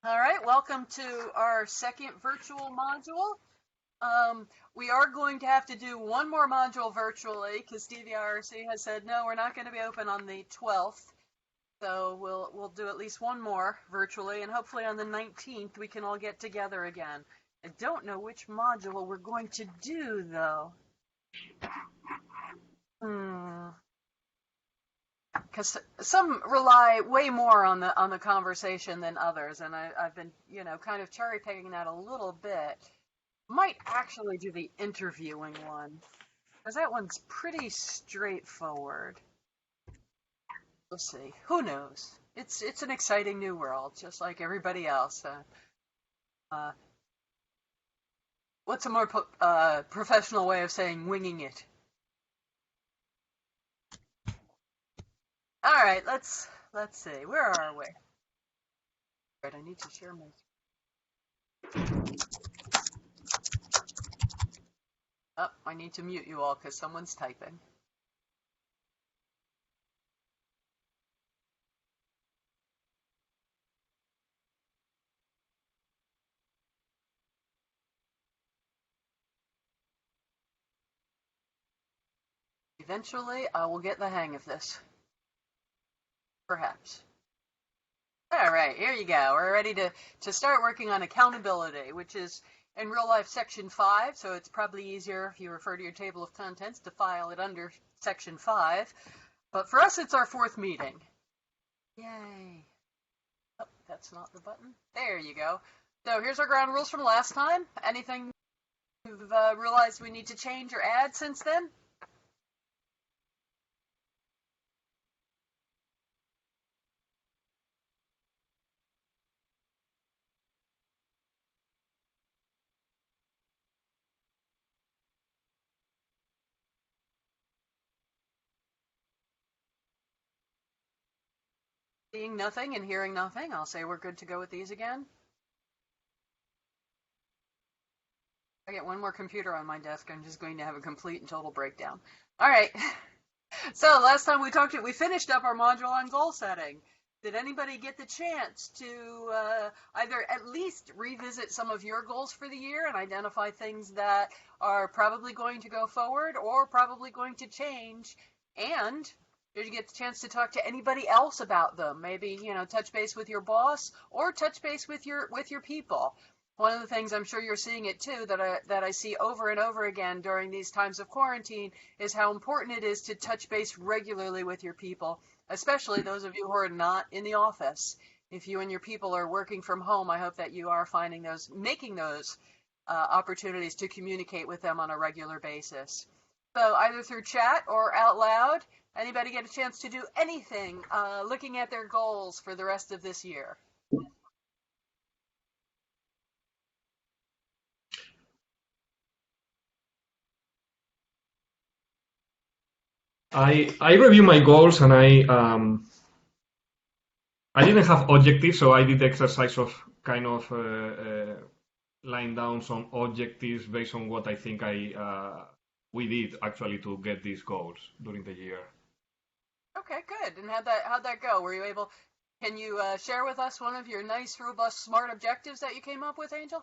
All right, welcome to our second virtual module. We are going to have to do one more module virtually because DVIRC has said, no, we're not going to be open on the 12th. So we'll do at least one more virtually, and hopefully on the 19th we can all get together again. I don't know which module we're going to do, though. Because some rely way more on the conversation than others, and I've been kind of cherry picking that a little bit. Might actually do the interviewing one because that one's pretty straightforward. We'll see. Who knows? It's an exciting new world, just like everybody else. What's a more professional way of saying winging it? All right, let's see. Where are we? All right, I need to share my. Oh, I need to mute you all because someone's typing. Eventually, I will get the hang of this. Perhaps. All right, here you go. We're ready to start working on accountability, which is in real life section 5, so it's probably easier if you refer to your table of contents to file it under section 5. But for us, it's our 4th meeting. Yay. Oh, that's not the button. There you go. So here's our ground rules from last time. Anything you've realized we need to change or add since then? Seeing nothing and hearing nothing, I'll say we're good to go with these again. I get one more computer on my desk, I'm just going to have a complete and total breakdown. All right. So last time we finished up our module on goal setting. Did anybody get the chance to either at least revisit some of your goals for the year and identify things that are probably going to go forward or probably going to change? And did you get the chance to talk to anybody else about them? Maybe, touch base with your boss or touch base with your people. One of the things, I'm sure you're seeing it too, that I see over and over again during these times of quarantine is how important it is to touch base regularly with your people, especially those of you who are not in the office. If you and your people are working from home, I hope that you are making those opportunities to communicate with them on a regular basis. So either through chat or out loud, anybody get a chance to do anything looking at their goals for the rest of this year? I review my goals and I didn't have objectives, so I did the exercise of kind of laying down some objectives based on what I think we did actually to get these goals during the year. Okay, good. And how'd that go? Were you able? Can you share with us one of your nice, robust, smart objectives that you came up with, Angel?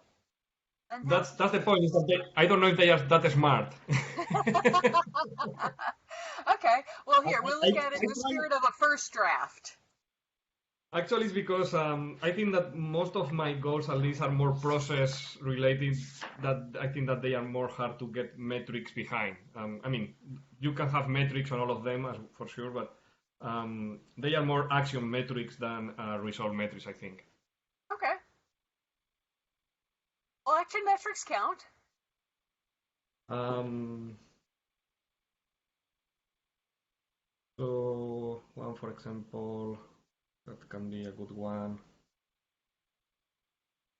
That's the point. Is that I don't know if they are that smart. Okay. Well, here we'll look at it in the spirit of a first draft. Actually, it's because I think that most of my goals, at least, are more process related. That I think that they are more hard to get metrics behind. I mean, you can have metrics on all of them, for sure, but they are more action metrics than result metrics, I think. Okay. Well, action metrics count. So one, for example, that can be a good one.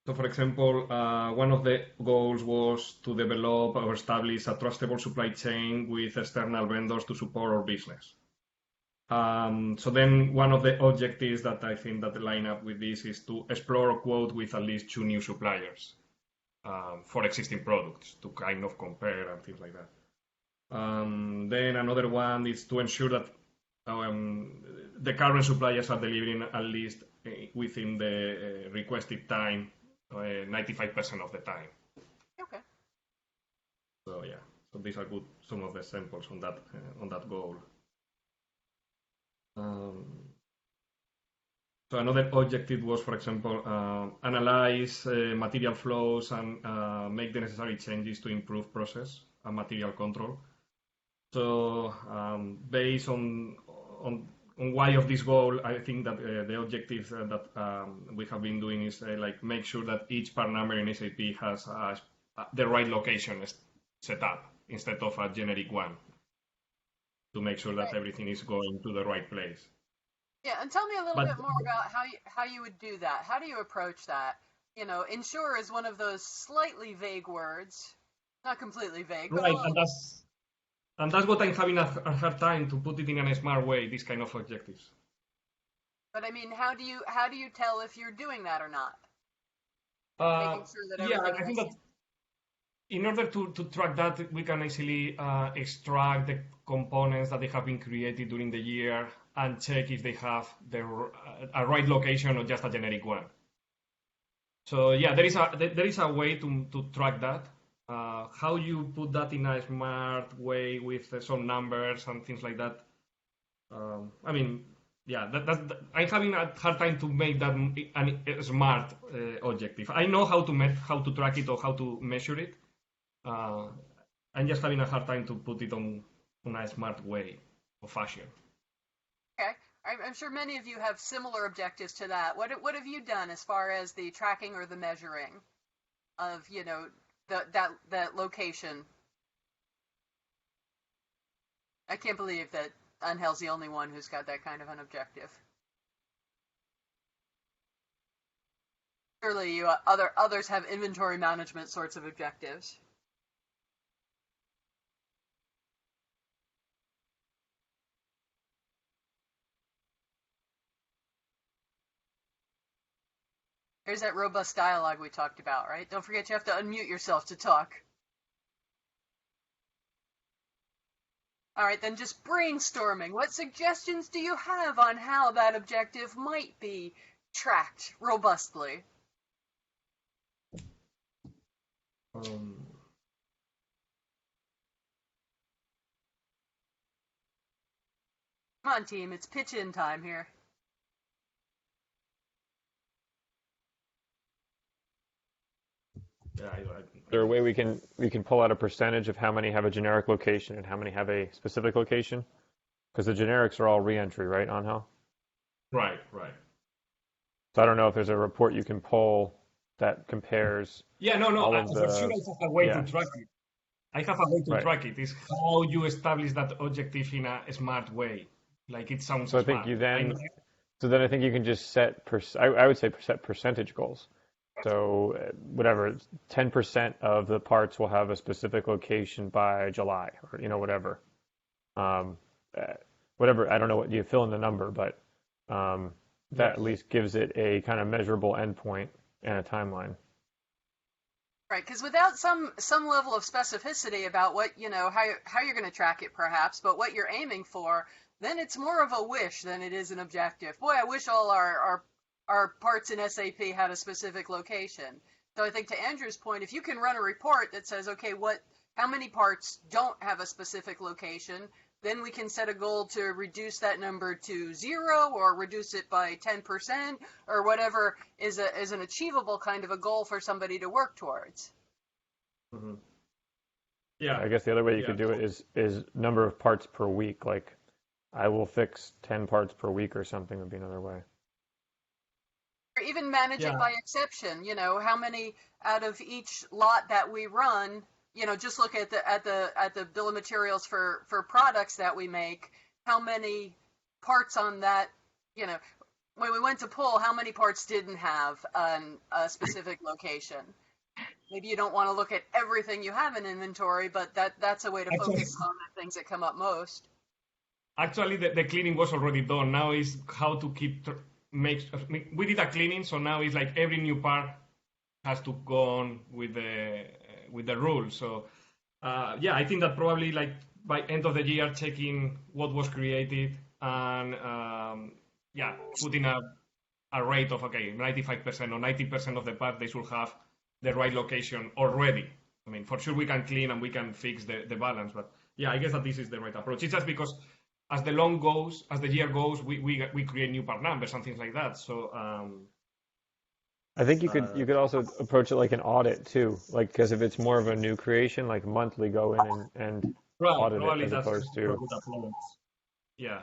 So, for example, one of the goals was to develop or establish a trustable supply chain with external vendors to support our business. So then one of the objectives that I think that line up with this is to explore or quote with at least 2 new suppliers for existing products to kind of compare and things like that. Then another one is to ensure that the current suppliers are delivering at least within the requested time, 95% of the time. Okay. So yeah, so these are good, some of the samples on that goal. So another objective was, for example, analyze material flows and make the necessary changes to improve process and material control. So based on why of this goal, I think that the objective that we have been doing is like make sure that each part number in SAP has the right location set up instead of a generic one, to make sure that everything is going to the right place. Yeah, and tell me a little bit more about how you would do that. How do you approach that? You know, ensure is one of those slightly vague words, not completely vague, but right, and that's what I'm having a hard time to put it in a smart way. These kind of objectives. But I mean, how do you tell if you're doing that or not? Making sure that yeah, I think that in order to track that, we can easily extract the components that they have been created during the year and check if they have a right location or just a generic one. So yeah, there is a way to track that. How you put that in a smart way with some numbers and things like that. I mean, yeah, I'm having a hard time to make that a smart objective. I know how to track it or how to measure it. I'm just having a hard time to put it on a smart way or fashion. Okay, I'm sure many of you have similar objectives to that. What have you done as far as the tracking or the measuring of, you know, that location? I can't believe that Angel's the only one who's got that kind of an objective. Surely you others have inventory management sorts of objectives. There's that robust dialogue we talked about, right? Don't forget you have to unmute yourself to talk. All right, then just brainstorming. What suggestions do you have on how that objective might be tracked robustly? Come on, team, it's pitch-in time here. Yeah, Is there a way we can pull out a percentage of how many have a generic location and how many have a specific location? Because the generics are all re-entry, right, Angel? Right. So I don't know if there's a report you can pull that compares. Yeah, no. For sure, I have a way to track it. I have a way to track it. It's how you establish that objective in a smart way. Like it sounds. So I think you then. So then I think you can just set. I would say set percentage goals. So whatever, 10% of the parts will have a specific location by July, or whatever. Whatever, I don't know what you fill in the number, but that at least gives it a kind of measurable endpoint and a timeline. Right, because without some level of specificity about what how you're going to track it, perhaps, but what you're aiming for, then it's more of a wish than it is an objective. Boy, I wish all our parts in SAP had a specific location. So I think to Andrew's point, if you can run a report that says, okay, how many parts don't have a specific location, then we can set a goal to reduce that number to 0 or reduce it by 10% or whatever is an achievable kind of a goal for somebody to work towards. Mm-hmm. Yeah. I guess the other way you could do it is number of parts per week. Like I will fix 10 parts per week or something would be another way. Or even manage it by exception. How many out of each lot that we run, just look at the bill of materials for products that we make, how many parts on that, when we went to pull, how many parts didn't have a specific location. Maybe you don't want to look at everything you have in inventory, but that's a way to focus on the things that come up most. Actually, the cleaning was already done. Now is how to keep we did a cleaning, so now it's like every new part has to go on with the rules. So I think that probably like by end of the year checking what was created and putting a rate of, okay, 95% or 90% of the parts, they should have the right location already. I mean, for sure we can clean and we can fix the balance, but yeah, I guess that this is the right approach. It's just because as the year goes, we create new part numbers and things like that. So I think you could also approach it like an audit too, like because if it's more of a new creation, like monthly go in and audit it probably as that's opposed a to. good approach. Yeah,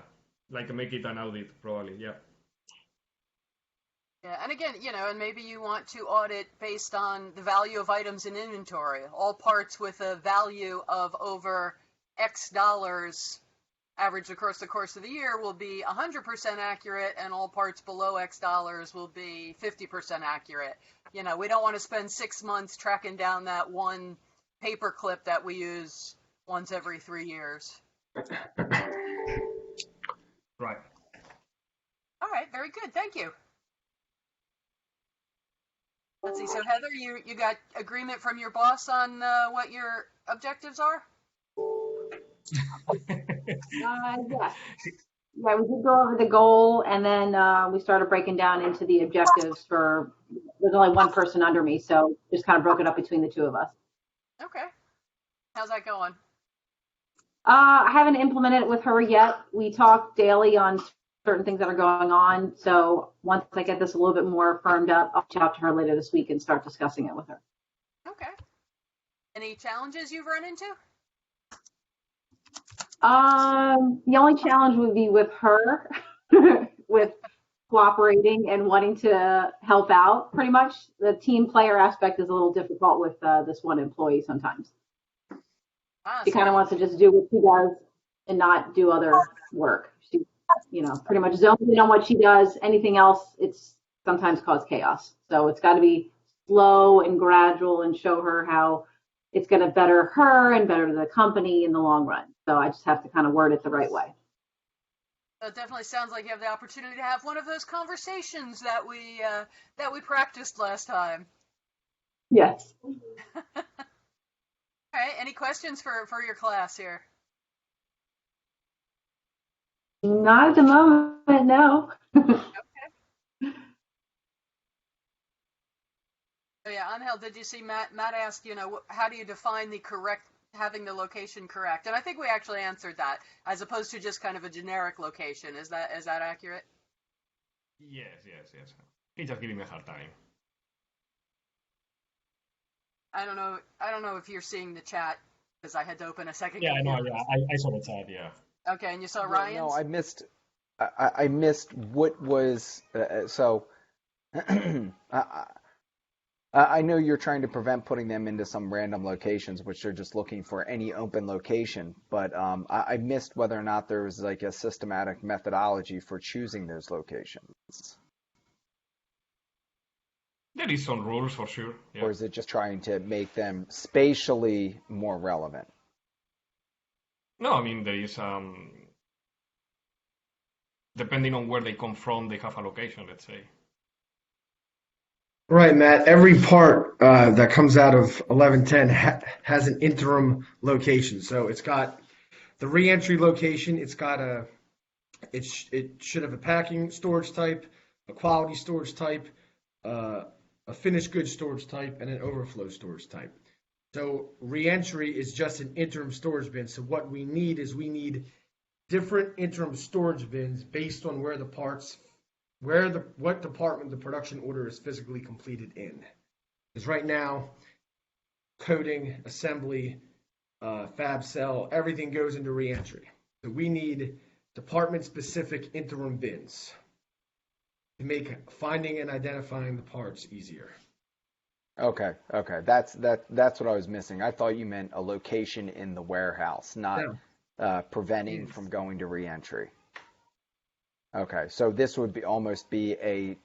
like make it an audit, probably. Yeah. Yeah, and again, and maybe you want to audit based on the value of items in inventory. All parts with a value of over X dollars averaged across the course of the year will be 100% accurate, and all parts below X dollars will be 50% accurate. We don't want to spend 6 months tracking down that one paper clip that we use once every 3 years. Right. All right, very good. Thank you. Let's see. So Heather, you got agreement from your boss on what your objectives are? Yes. Yeah, we did go over the goal, and then we started breaking down into the objectives there's only one person under me, so just kind of broke it up between the two of us. Okay. How's that going? I haven't implemented it with her yet. We talk daily on certain things that are going on. So once I get this a little bit more firmed up, I'll reach out to her later this week and start discussing it with her. Okay. Any challenges you've run into? The only challenge would be with her, with cooperating and wanting to help out. Pretty much, the team player aspect is a little difficult with this one employee sometimes. She kind of wants to just do what she does and not do other work. She, pretty much zones in on what she does. Anything else, it's sometimes cause chaos. So it's got to be slow and gradual and show her how it's going to better her and better the company in the long run. So I just have to kind of word it the right way. So it definitely sounds like you have the opportunity to have one of those conversations that we practiced last time. Yes. All right. Any questions for your class here? Not at the moment, no. Okay. So yeah, Angel, did you see Matt asked, how do you define having the location correct? And I think we actually answered that, as opposed to just kind of a generic location. Is that accurate? Yes. He's just giving me a hard time. I don't know if you're seeing the chat, because I had to open a second. Yeah, I know. Yeah, I saw the chat. Yeah. Okay, and you saw Ryan's? No, I missed. I missed what was so. I know you're trying to prevent putting them into some random locations, which they're just looking for any open location. But I missed whether or not there was like a systematic methodology for choosing those locations. There is some rules for sure. Yeah. Or is it just trying to make them spatially more relevant? No, I mean, there is, depending on where they come from, they have a location, let's say. Right, Matt. Every part that comes out of 1110 has an interim location. So it's got the reentry location. It's got it should have a packing storage type, a quality storage type, a finished goods storage type, and an overflow storage type. So reentry is just an interim storage bin. So what we need is different interim storage bins based on where the parts, what department the production order is physically completed in. Because right now, coding, assembly, fab cell, everything goes into reentry. So we need department-specific interim bins to make finding and identifying the parts easier. Okay. That's what I was missing. I thought you meant a location in the warehouse, not preventing from going to reentry. Okay, so this would almost be a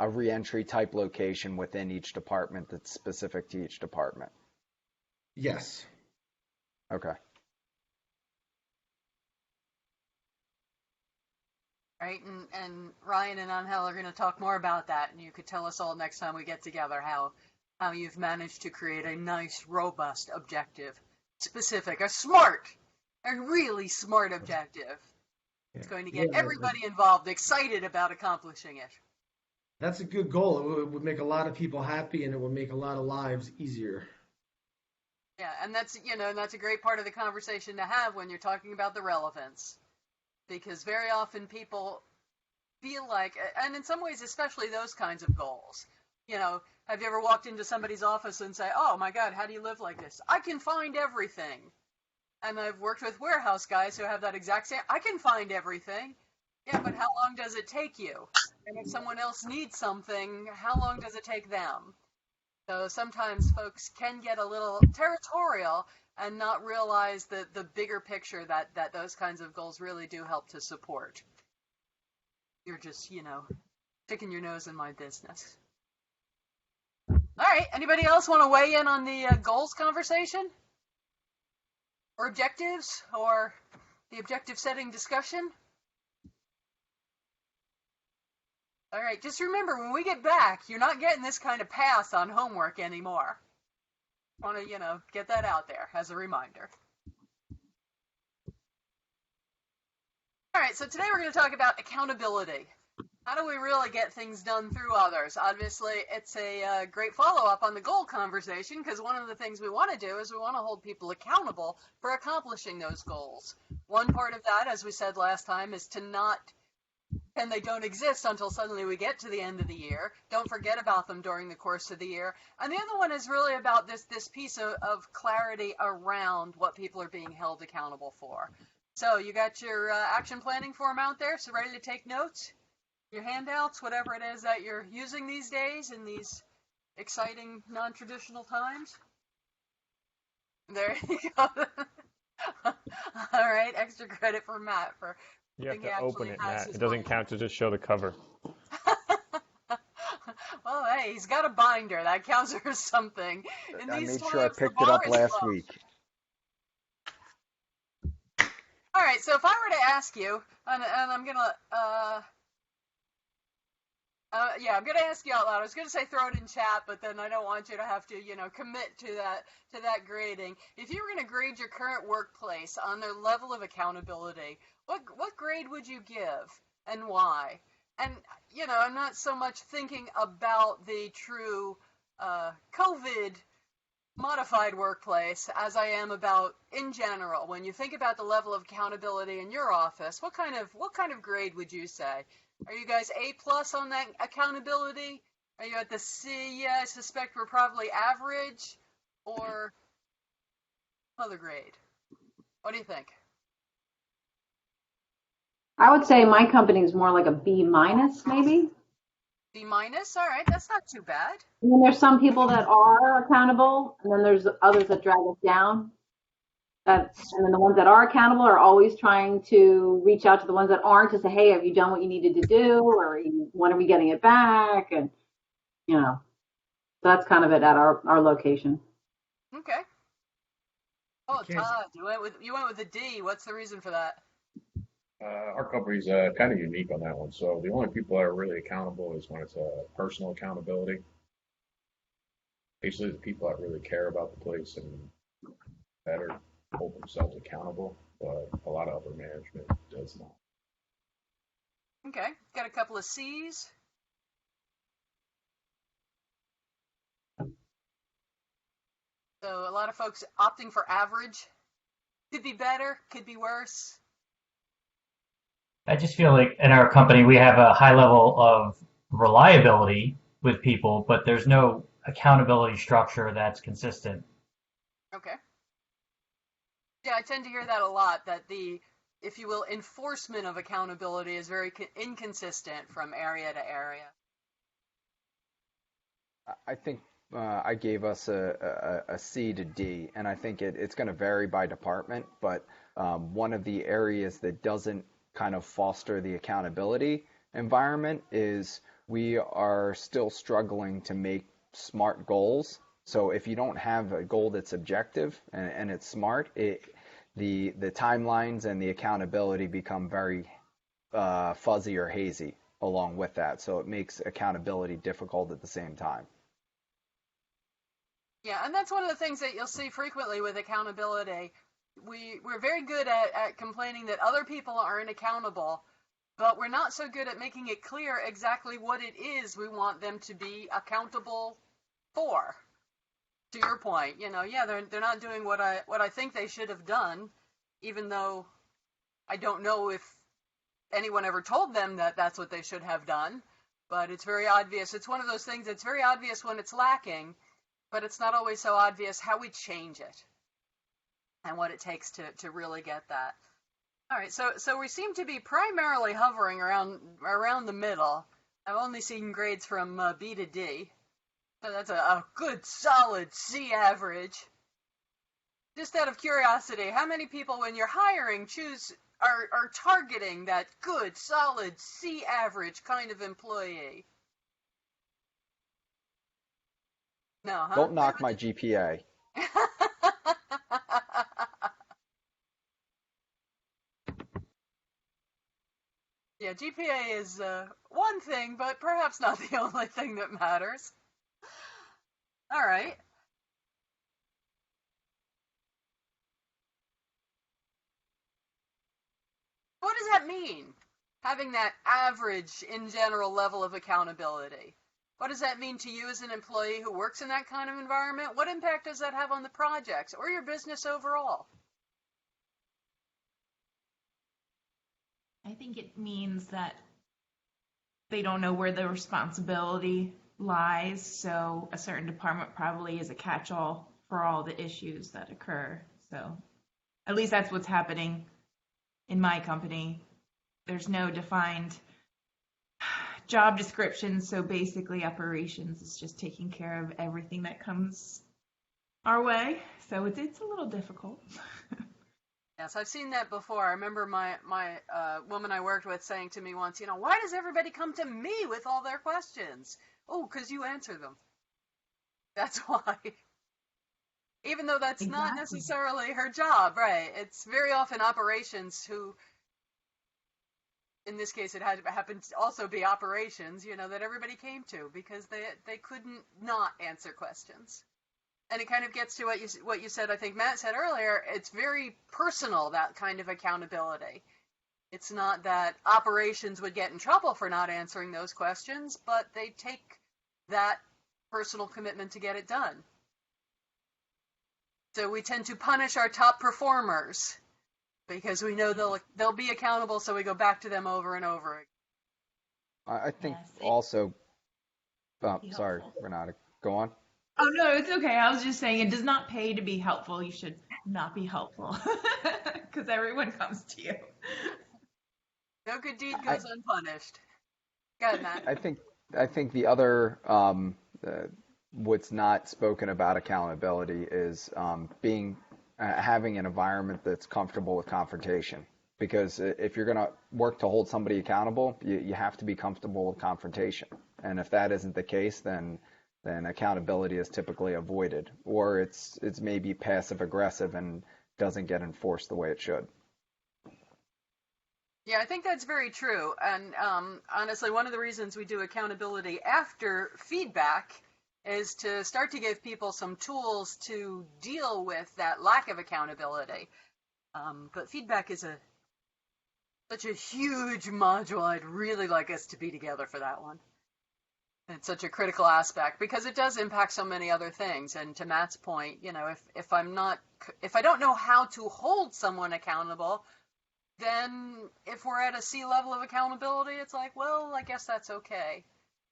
reentry type location within each department that's specific to each department. Yes. Okay. Right, and Ryan and Angel are going to talk more about that, and you could tell us all next time we get together how you've managed to create a nice, robust objective, specific, a really smart objective. It's going to Yeah, get everybody involved, excited about accomplishing it. that's a good goal. It would make a lot of people happy, and it would make a lot of lives easier. Yeah, and that's a great part of the conversation to have when you're talking about the relevance. Because very often people feel like, and in some ways, especially those kinds of goals, have you ever walked into somebody's office and say, oh my God, how do you live like this? I can find everything. And I've worked with warehouse guys who have that exact same, I can find everything. Yeah, but how long does it take you? And if someone else needs something, how long does it take them? So sometimes folks can get a little territorial and not realize the bigger picture that those kinds of goals really do help to support. You're just, sticking your nose in my business. All right, anybody else want to weigh in on the goals conversation? Or objectives? Or the objective setting discussion? All right, just remember, when we get back, you're not getting this kind of pass on homework anymore. Want to, get that out there as a reminder. All right, so today we're going to talk about accountability. How do we really get things done through others? Obviously, it's a great follow-up on the goal conversation, because one of the things we want to do is we want to hold people accountable for accomplishing those goals. One part of that, as we said last time, is to not, and they don't exist until suddenly we get to the end of the year. Don't forget about them during the course of the year. And the other one is really about this piece of clarity around what people are being held accountable for. So you got your action planning form out there, so ready to take notes? Your handouts, whatever it is that you're using these days in these exciting, non-traditional times. There you go. All right, extra credit for Matt for. You have to open it, Matt. It doesn't count to just show the cover. Well, hey, he's got a binder. That counts for something. I made sure I picked it up last week. All right, so if I were to ask you, and I'm gonna, I'm gonna ask you out loud. I was gonna say throw it in chat, but then I don't want you to have to, commit to that grading. If you were gonna grade your current workplace on their level of accountability, what grade would you give, and why? And I'm not so much thinking about the true COVID modified workplace as I am about in general. When you think about the level of accountability in your office, what kind of grade would you say? Are you guys A+ on that accountability? Are you at the C? Yeah, I suspect we're probably average, or other grade. What do you think? I would say my company is more like a B-, maybe. B-? All right, that's not too bad. And then there's some people that are accountable, and then there's others that drag us down. And then the ones that are accountable are always trying to reach out to the ones that aren't to say, hey, have you done what you needed to do? Or when are we getting it back? And, so that's kind of it at our location. Okay. Oh, Todd, you went with a D. What's the reason for that? Our company's kind of unique on that one. So the only people that are really accountable is when it's a personal accountability. Basically, the people that really care about the place and better hold themselves accountable, but a lot of upper management does not. Okay, got a couple of C's. So a lot of folks opting for average. Could be better, could be worse. I just feel like in our company we have a high level of reliability with people, but there's no accountability structure that's consistent. Okay. Yeah, I tend to hear that a lot, that the, if you will, enforcement of accountability is very inconsistent from area to area. I think I gave us a C to D, and I think it's going to vary by department, but one of the areas that doesn't kind of foster the accountability environment is we are still struggling to make smart goals. So if you don't have a goal that's objective and it's smart, the timelines and the accountability become very fuzzy or hazy along with that. So it makes accountability difficult at the same time. Yeah, and that's one of the things that you'll see frequently with accountability. we're very good at complaining that other people aren't accountable, but we're not so good at making it clear exactly what it is we want them to be accountable for. To your point, yeah, they're not doing what I think they should have done, even though I don't know if anyone ever told them that that's what they should have done. But it's very obvious. It's one of those things that's very obvious when it's lacking, but it's not always so obvious how we change it and what it takes to really get that. All right, so we seem to be primarily hovering around the middle. I've only seen grades from B to D, so that's a good solid C average. Just out of curiosity, how many people, when you're hiring, are targeting that good solid C average kind of employee? No, huh? Don't knock my GPA. Yeah, GPA is one thing, but perhaps not the only thing that matters. All right. What does that mean? Having that average, in general, level of accountability. What does that mean to you as an employee who works in that kind of environment? What impact does that have on the projects or your business overall? I think it means that they don't know where the responsibility lies, so a certain department probably is a catch-all for all the issues that occur. So at least that's what's happening in my company. There's no defined job description, so basically operations is just taking care of everything that comes our way. So it's a little difficult. Yes, I've seen that before. I remember my woman I worked with saying to me once, why does everybody come to me with all their questions? Oh, because you answer them. That's why. Even though that's not necessarily her job, right? It's very often operations who, in this case, it happened to also be operations, that everybody came to because they couldn't not answer questions. And it kind of gets to what you said, I think Matt said earlier, it's very personal, that kind of accountability. It's not that operations would get in trouble for not answering those questions, but they take that personal commitment to get it done. So we tend to punish our top performers because we know they'll be accountable, so we go back to them over and over again. I think also, sorry, Renata, go on. Oh, no, it's okay. I was just saying it does not pay to be helpful. You should not be helpful because everyone comes to you. No good deed goes unpunished. Go ahead, Matt. I think the other what's not spoken about accountability is having an environment that's comfortable with confrontation. Because if you're going to work to hold somebody accountable, you have to be comfortable with confrontation. And if that isn't the case, then accountability is typically avoided, or it's maybe passive aggressive and doesn't get enforced the way it should. Yeah, I think that's very true. And honestly, one of the reasons we do accountability after feedback is to start to give people some tools to deal with that lack of accountability. But feedback is such a huge module. I'd really like us to be together for that one. It's such a critical aspect because it does impact so many other things. And to Matt's point, if I don't know how to hold someone accountable, then if we're at a C level of accountability, it's like, well, I guess that's okay.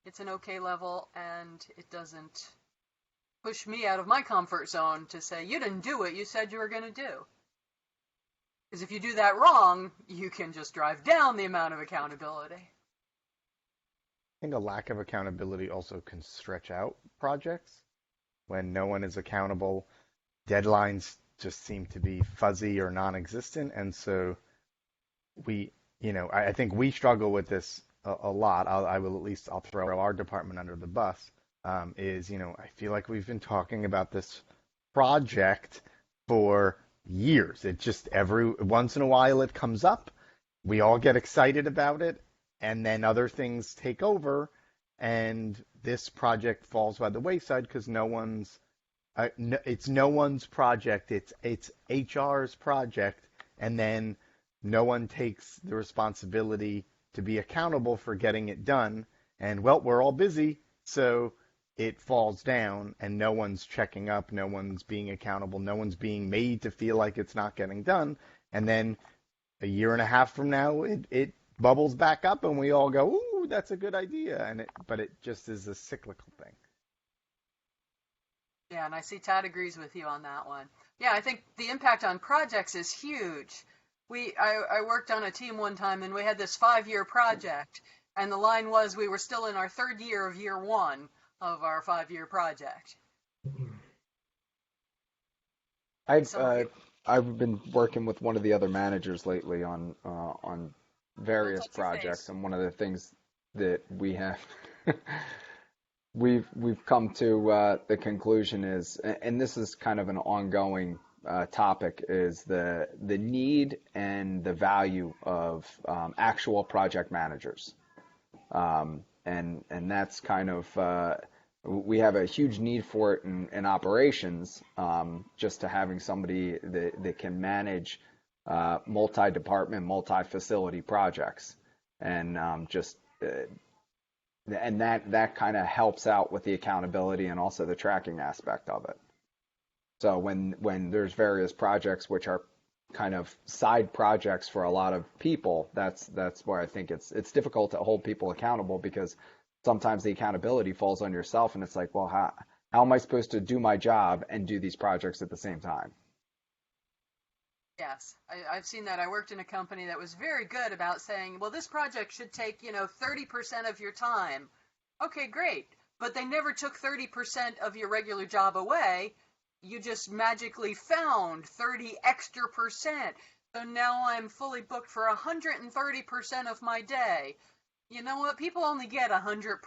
It's an okay level, and it doesn't push me out of my comfort zone to say, you didn't do what you said you were going to do. Because if you do that wrong, you can just drive down the amount of accountability. I think a lack of accountability also can stretch out projects. When no one is accountable, deadlines just seem to be fuzzy or non-existent, and so I think we struggle with this a lot. I'll throw our department under the bus. I feel like we've been talking about this project for years. It just every once in a while it comes up. We all get excited about it, and then other things take over, and this project falls by the wayside because no one's it's no one's project. It's HR's project, and then no one takes the responsibility to be accountable for getting it done. And well, we're all busy, so it falls down, and no one's checking up, no one's being accountable, no one's being made to feel like it's not getting done. And then a year and a half from now, it bubbles back up, and we all go, "Ooh, that's a good idea." But it just is a cyclical thing. Yeah, and I see Todd agrees with you on that one. Yeah, I think the impact on projects is huge. I worked on a team one time, and we had this 5-year project, and the line was we were still in our 3rd year of year 1 of our 5-year project. I've been working with one of the other managers lately on various projects, and one of the things that we have we've come to the conclusion is, and this is kind of an ongoing topic, is the need and the value of actual project managers, and that's kind of we have a huge need for it in operations, just to having somebody that can manage multi-department, multi-facility projects, and and that kind of helps out with the accountability and also the tracking aspect of it. So when there's various projects which are kind of side projects for a lot of people, that's where I think it's difficult to hold people accountable, because sometimes the accountability falls on yourself, and it's like, well, how am I supposed to do my job and do these projects at the same time? Yes, I've seen that. I worked in a company that was very good about saying, well, this project should take, 30% of your time. Okay, great. But they never took 30% of your regular job away. You just magically found 30 extra percent. So now I'm fully booked for 130% of my day. You know what? People only get 100%.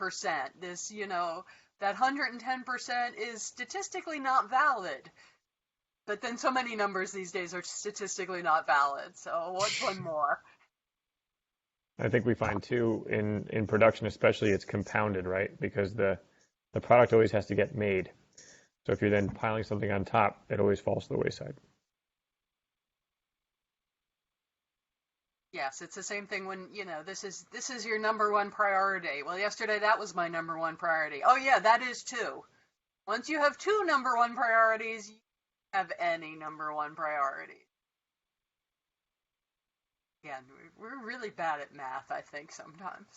That 110% is statistically not valid. But then so many numbers these days are statistically not valid. So what's one more? I think we find too in production especially, it's compounded, right? Because the product always has to get made. So if you're then piling something on top, it always falls to the wayside. Yes, it's the same thing when, this is your number one priority. Well, yesterday that was my number one priority. Oh yeah, that is too. Once you have 2 number one priorities, you don't have any number one priority. Again, we're really bad at math, I think, sometimes.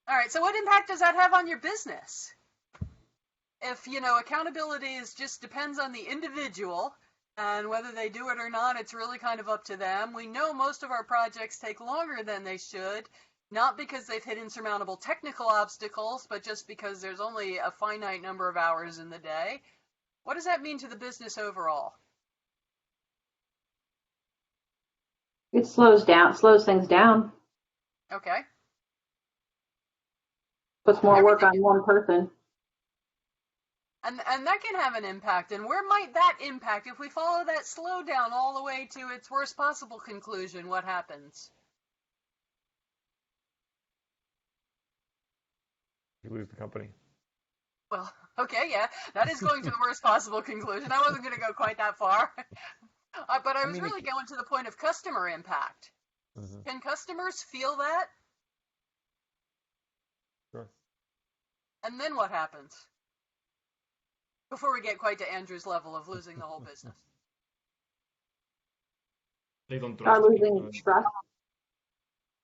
All right, so what impact does that have on your business? If, accountability just depends on the individual, and whether they do it or not, it's really kind of up to them. We know most of our projects take longer than they should, not because they've hit insurmountable technical obstacles, but just because there's only a finite number of hours in the day. What does that mean to the business overall? It slows things down, Okay. puts more work on one person. And that can have an impact. And where might that impact? If we follow that slowdown all the way to its worst possible conclusion, what happens? You lose the company. Well, okay, yeah, that is going to the worst possible conclusion. I wasn't going to go quite that far. But I was really going to the point of customer impact. Mm-hmm. Can customers feel that? Sure. And then what happens? Before we get quite to Andrew's level of losing the whole business. They don't Start trust. losing trust.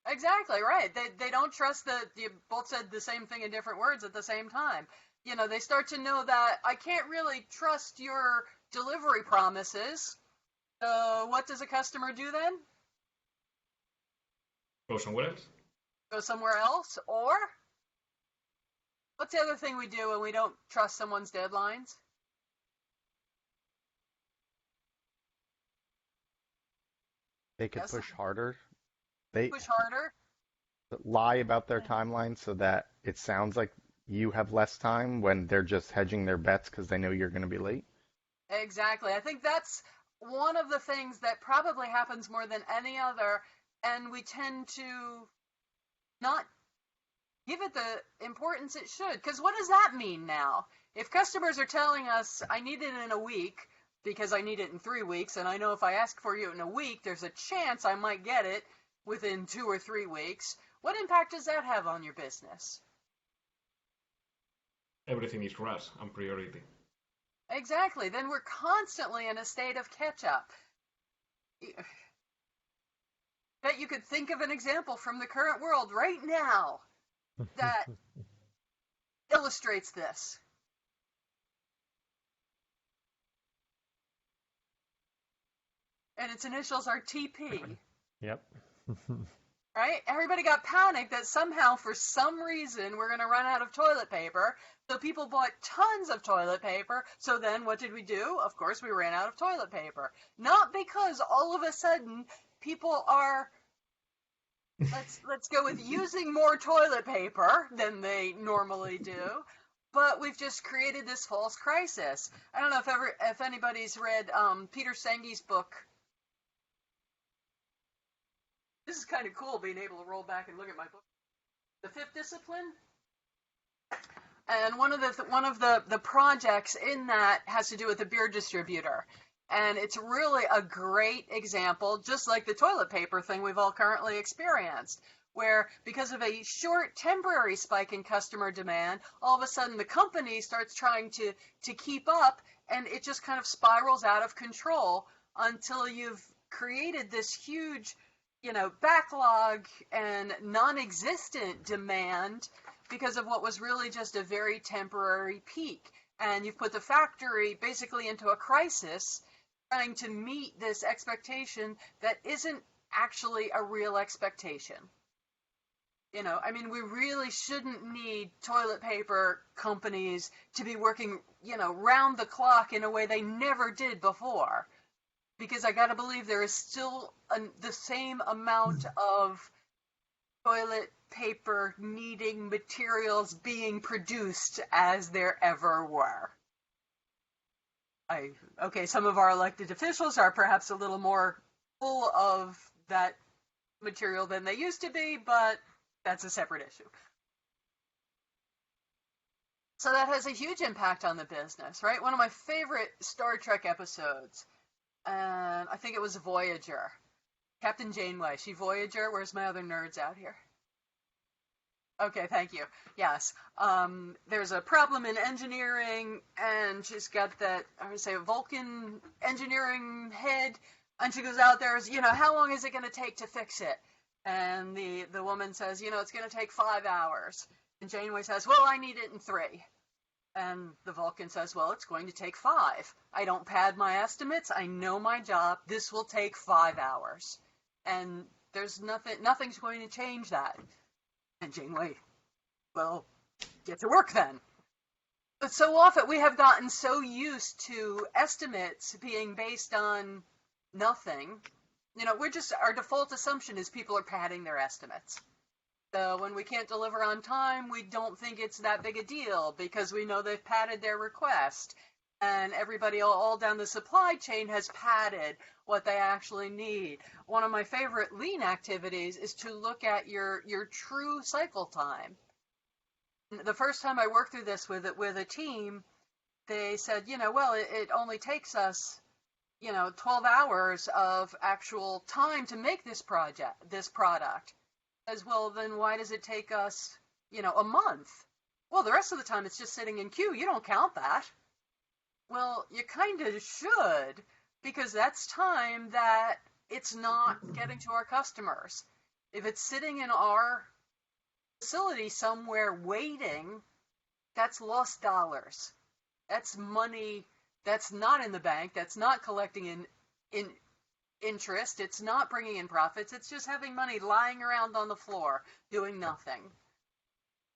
Exactly, right. They don't trust that you both said the same thing in different words at the same time. They start to know that I can't really trust your delivery promises. So what does a customer do then? Go somewhere else. Go somewhere else? Or what's the other thing we do when we don't trust someone's deadlines? They could push harder. Push harder? Lie about their timeline so that it sounds like you have less time when they're just hedging their bets because they know you're going to be late. Exactly. I think that's one of the things that probably happens more than any other, and we tend to not give it the importance it should. Because what does that mean now? If customers are telling us, I need it in a week because I need it in 3 weeks, and I know if I ask for you in a week, there's a chance I might get it within 2 or 3 weeks, what impact does that have on your business? Everything is rush and priority. Exactly. Then we're constantly in a state of catch-up. Bet you could think of an example from the current world right now that illustrates this. And its initials are TP. Yep. Right? Everybody got panicked that somehow, for some reason, we're going to run out of toilet paper. So people bought tons of toilet paper. So then what did we do? Of course, we ran out of toilet paper. Not because all of a sudden people are, let's go with using more toilet paper than they normally do. But we've just created this false crisis. I don't know if anybody's read Peter Senge's book. This is kind of cool, being able to roll back and look at my book. The Fifth Discipline. And one of the projects in that has to do with the beer distributor. And it's really a great example, just like the toilet paper thing we've all currently experienced, where because of a short temporary spike in customer demand, all of a sudden the company starts trying to keep up, and it just kind of spirals out of control until you've created this huge, backlog and non-existent demand because of what was really just a very temporary peak. And you've put the factory basically into a crisis, trying to meet this expectation that isn't actually a real expectation. We really shouldn't need toilet paper companies to be working, round the clock in a way they never did before. Because I gotta believe there is still the same amount of toilet paper needing materials being produced as there ever were. Some of our elected officials are perhaps a little more full of that material than they used to be, but that's a separate issue. So that has a huge impact on the business, right? One of my favorite Star Trek episodes, and I think it was Voyager. Captain Janeway, she Voyager? Where's my other nerds out here? Okay, thank you. Yes. There's a problem in engineering, and she's got that, Vulcan engineering head, and she goes out there, how long is it going to take to fix it? And the woman says, it's going to take 5 hours. And Janeway says, well, I need it in 3. And the Vulcan says, well, it's going to take 5. I don't pad my estimates. I know my job. This will take 5 hours. And there's nothing's going to change that. And Janeway, well, get to work then. But so often we have gotten so used to estimates being based on nothing. Our default assumption is people are padding their estimates. So when we can't deliver on time, we don't think it's that big a deal because we know they've padded their request. And everybody all down the supply chain has padded what they actually need. One of my favorite lean activities is to look at your true cycle time. The first time I worked through this with a team, they said, it only takes us 12 hours of actual time to make this product. As well, then why does it take us, a month? Well, the rest of the time it's just sitting in queue. You don't count that. Well, you kind of should, because that's time that it's not getting to our customers. If it's sitting in our facility somewhere waiting, that's lost dollars. That's money that's not in the bank, that's not collecting in interest, it's not bringing in profits, it's just having money lying around on the floor doing nothing.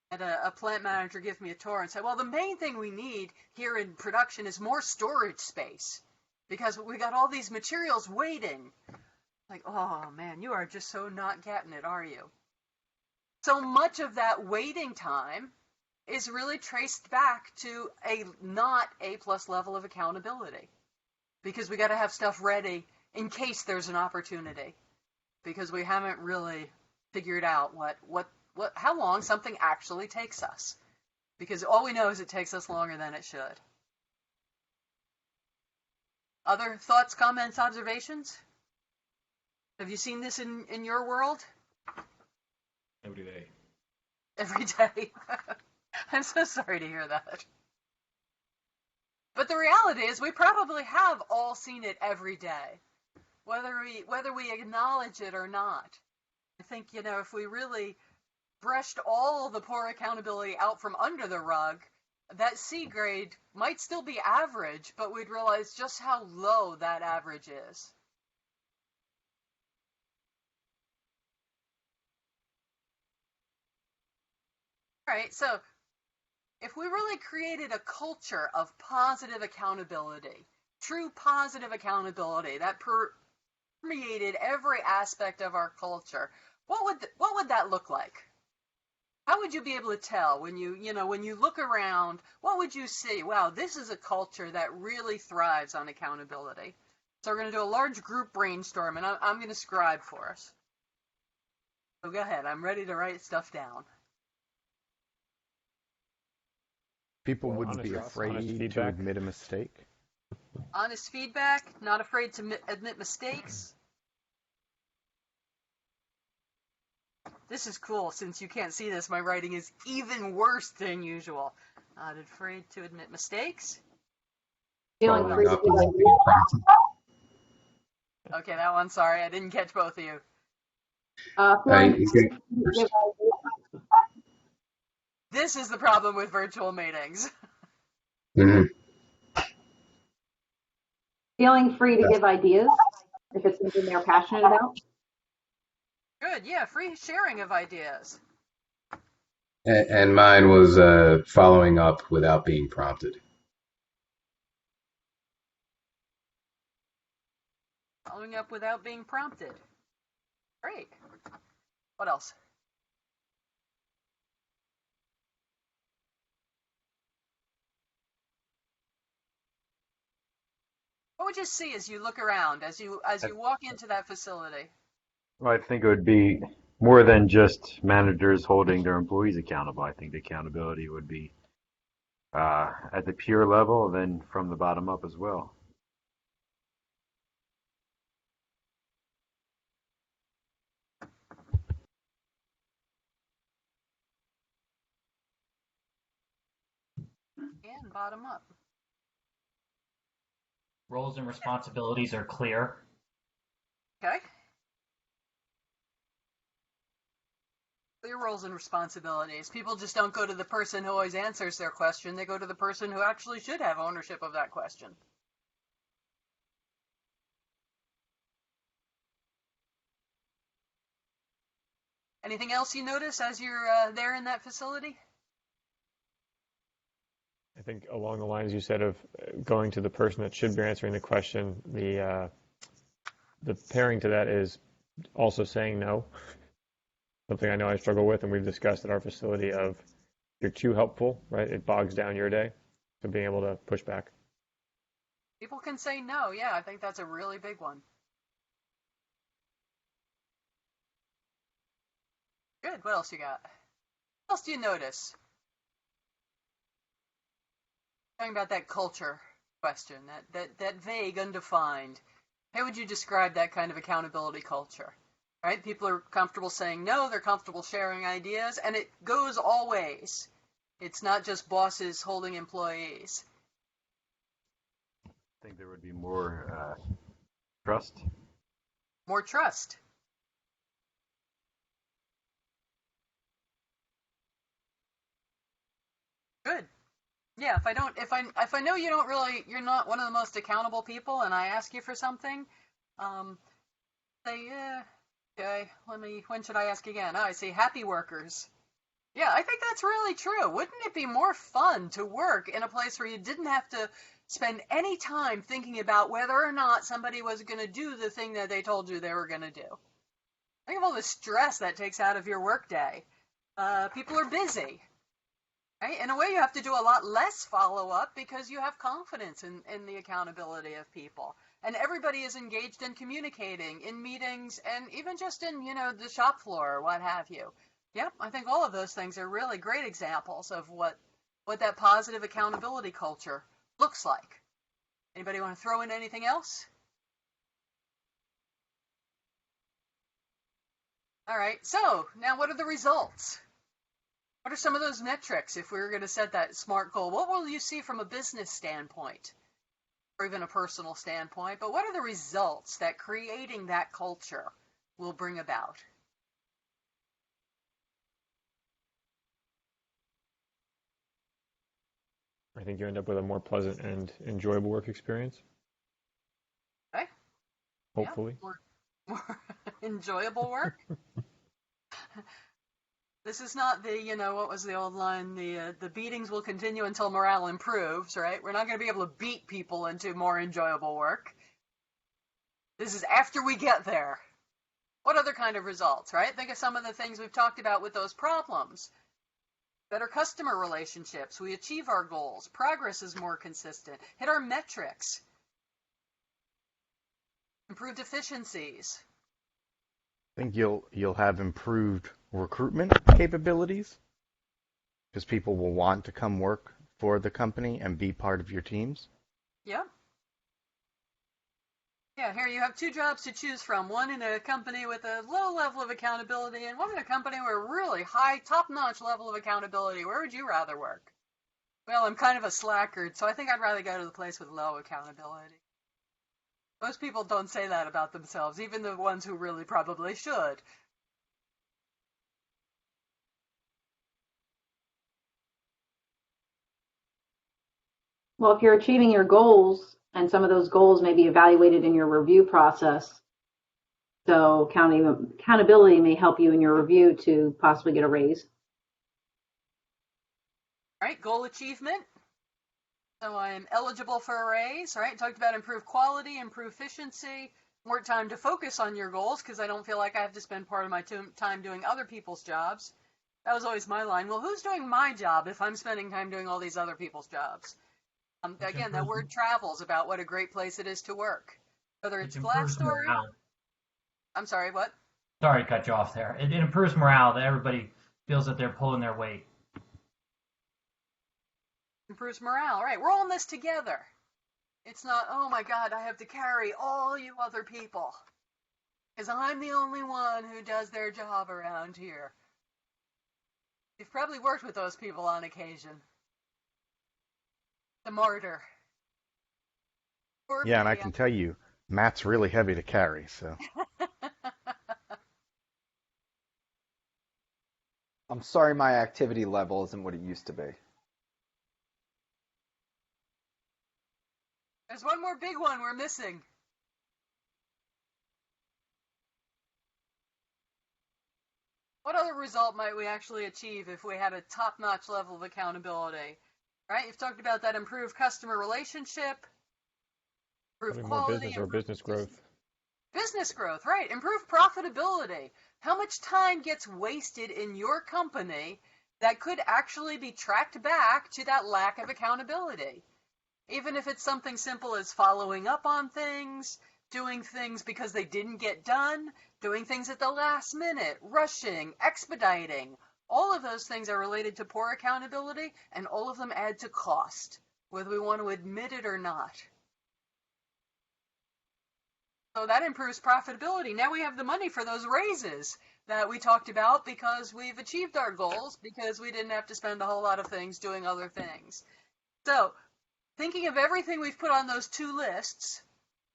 And a plant manager gave me a tour and said, well, the main thing we need here in production is more storage space because we got all these materials waiting. Like, oh man, you are just so not getting it, are you? So much of that waiting time is really traced back to a not A+ level of accountability because we got to have stuff ready in case there's an opportunity, because we haven't really figured out what how long something actually takes us. Because all we know is it takes us longer than it should. Other thoughts, comments, observations? Have you seen this in your world? Every day. Every day. I'm so sorry to hear that. But the reality is we probably have all seen it every day, whether we acknowledge it or not. I think, if we really brushed all the poor accountability out from under the rug, that C grade might still be average, but we'd realize just how low that average is. All right, so if we really created a culture of positive accountability, true positive accountability that permeated every aspect of our culture, what would that look like? How would you be able to tell when you look around? What would you see? Wow, this is a culture that really thrives on accountability. So we're going to do a large group brainstorm, and I'm going to scribe for us. So go ahead. I'm ready to write stuff down. People wouldn't be afraid to admit a mistake. Honest feedback, not afraid to admit mistakes. This is cool. Since you can't see this, my writing is even worse than usual. Not afraid to admit mistakes. Feeling free to Up give without ideas. being prompted. Okay, that one. Sorry, I didn't catch both of you. Feeling You free get- to give ideas. This is the problem with virtual meetings. Mhm. Feeling free to give ideas if it's something they're passionate about. Good, yeah, free sharing of ideas. And mine was following up without being prompted. Following up without being prompted. Great. What else? What would you see as you look around, as you walk into that facility? Well, I think it would be more than just managers holding their employees accountable. I think the accountability would be at the peer level, then from the bottom up as well. And bottom up. Roles and responsibilities are clear. Okay. Clear roles and responsibilities. People just don't go to the person who always answers their question. They go to the person who actually should have ownership of that question. Anything else you notice as you're there in that facility? I think along the lines you said of going to the person that should be answering the question, the pairing to that is also saying no. Something I know I struggle with, and we've discussed at our facility of you're too helpful, right? It bogs down your day. So being able to push back. People can say no. Yeah, I think that's a really big one. Good. What else you got? What else do you notice? Talking about that culture question, that vague, undefined. How would you describe that kind of accountability culture? Right? People are comfortable saying no, they're comfortable sharing ideas, and it goes all ways. It's not just bosses holding employees. I think there would be more trust. More trust. Good. Yeah, if I know you're not one of the most accountable people, and I ask you for something, say, yeah, okay, when should I ask again? Oh, I see, happy workers. Yeah, I think that's really true. Wouldn't it be more fun to work in a place where you didn't have to spend any time thinking about whether or not somebody was going to do the thing that they told you they were going to do? Think of all the stress that takes out of your workday. People are busy. Right? In a way, you have to do a lot less follow-up because you have confidence in the accountability of people. And everybody is engaged in communicating in meetings and even just in, the shop floor or what have you. Yep, I think all of those things are really great examples of what that positive accountability culture looks like. Anybody want to throw in anything else? All right, so now what are the results? What are some of those metrics if we were going to set that SMART goal? What will you see from a business standpoint or even a personal standpoint? But what are the results that creating that culture will bring about? I think you end up with a more pleasant and enjoyable work experience. Okay. Hopefully. Yeah, more enjoyable work. This is not the, what was the old line? The beatings will continue until morale improves, right? We're not going to be able to beat people into more enjoyable work. This is after we get there. What other kind of results, right? Think of some of the things we've talked about with those problems. Better customer relationships. We achieve our goals. Progress is more consistent. Hit our metrics. Improved efficiencies. I think you'll have improved recruitment capabilities because people will want to come work for the company and be part of your teams. Yeah. Yeah, here you have two jobs to choose from. One in a company with a low level of accountability and one in a company with a really high, top-notch level of accountability. Where would you rather work? Well, I'm kind of a slacker, so I think I'd rather go to the place with low accountability. Most people don't say that about themselves, even the ones who really probably should. Well, if you're achieving your goals, and some of those goals may be evaluated in your review process, so accountability may help you in your review to possibly get a raise. Right, goal achievement. So I'm eligible for a raise, right? Talked about improved quality, improved efficiency, more time to focus on your goals because I don't feel like I have to spend part of my time doing other people's jobs. That was always my line. Well, who's doing my job if I'm spending time doing all these other people's jobs? Again, that word travels about what a great place it is to work. Whether it's Glassdoor. I'm sorry, what? Sorry to cut you off there. It improves morale that everybody feels that they're pulling their weight. Improves morale. Right, we're all in this together. It's not, oh my God, I have to carry all you other people because I'm the only one who does their job around here. You've probably worked with those people on occasion. The martyr. Yeah, and I can tell you, Matt's really heavy to carry, so. I'm sorry my activity level isn't what it used to be. There's one more big one we're missing. What other result might we actually achieve if we had a top-notch level of accountability? Right? You've talked about that improved customer relationship, improved quality, more business or business growth. Business growth, right? Improved profitability. How much time gets wasted in your company that could actually be tracked back to that lack of accountability? Even if it's something simple as following up on things, doing things because they didn't get done, doing things at the last minute, rushing, expediting. All of those things are related to poor accountability, and all of them add to cost, whether we want to admit it or not. So that improves profitability. Now we have the money for those raises that we talked about because we've achieved our goals, because we didn't have to spend a whole lot of things doing other things. So, thinking of everything we've put on those two lists,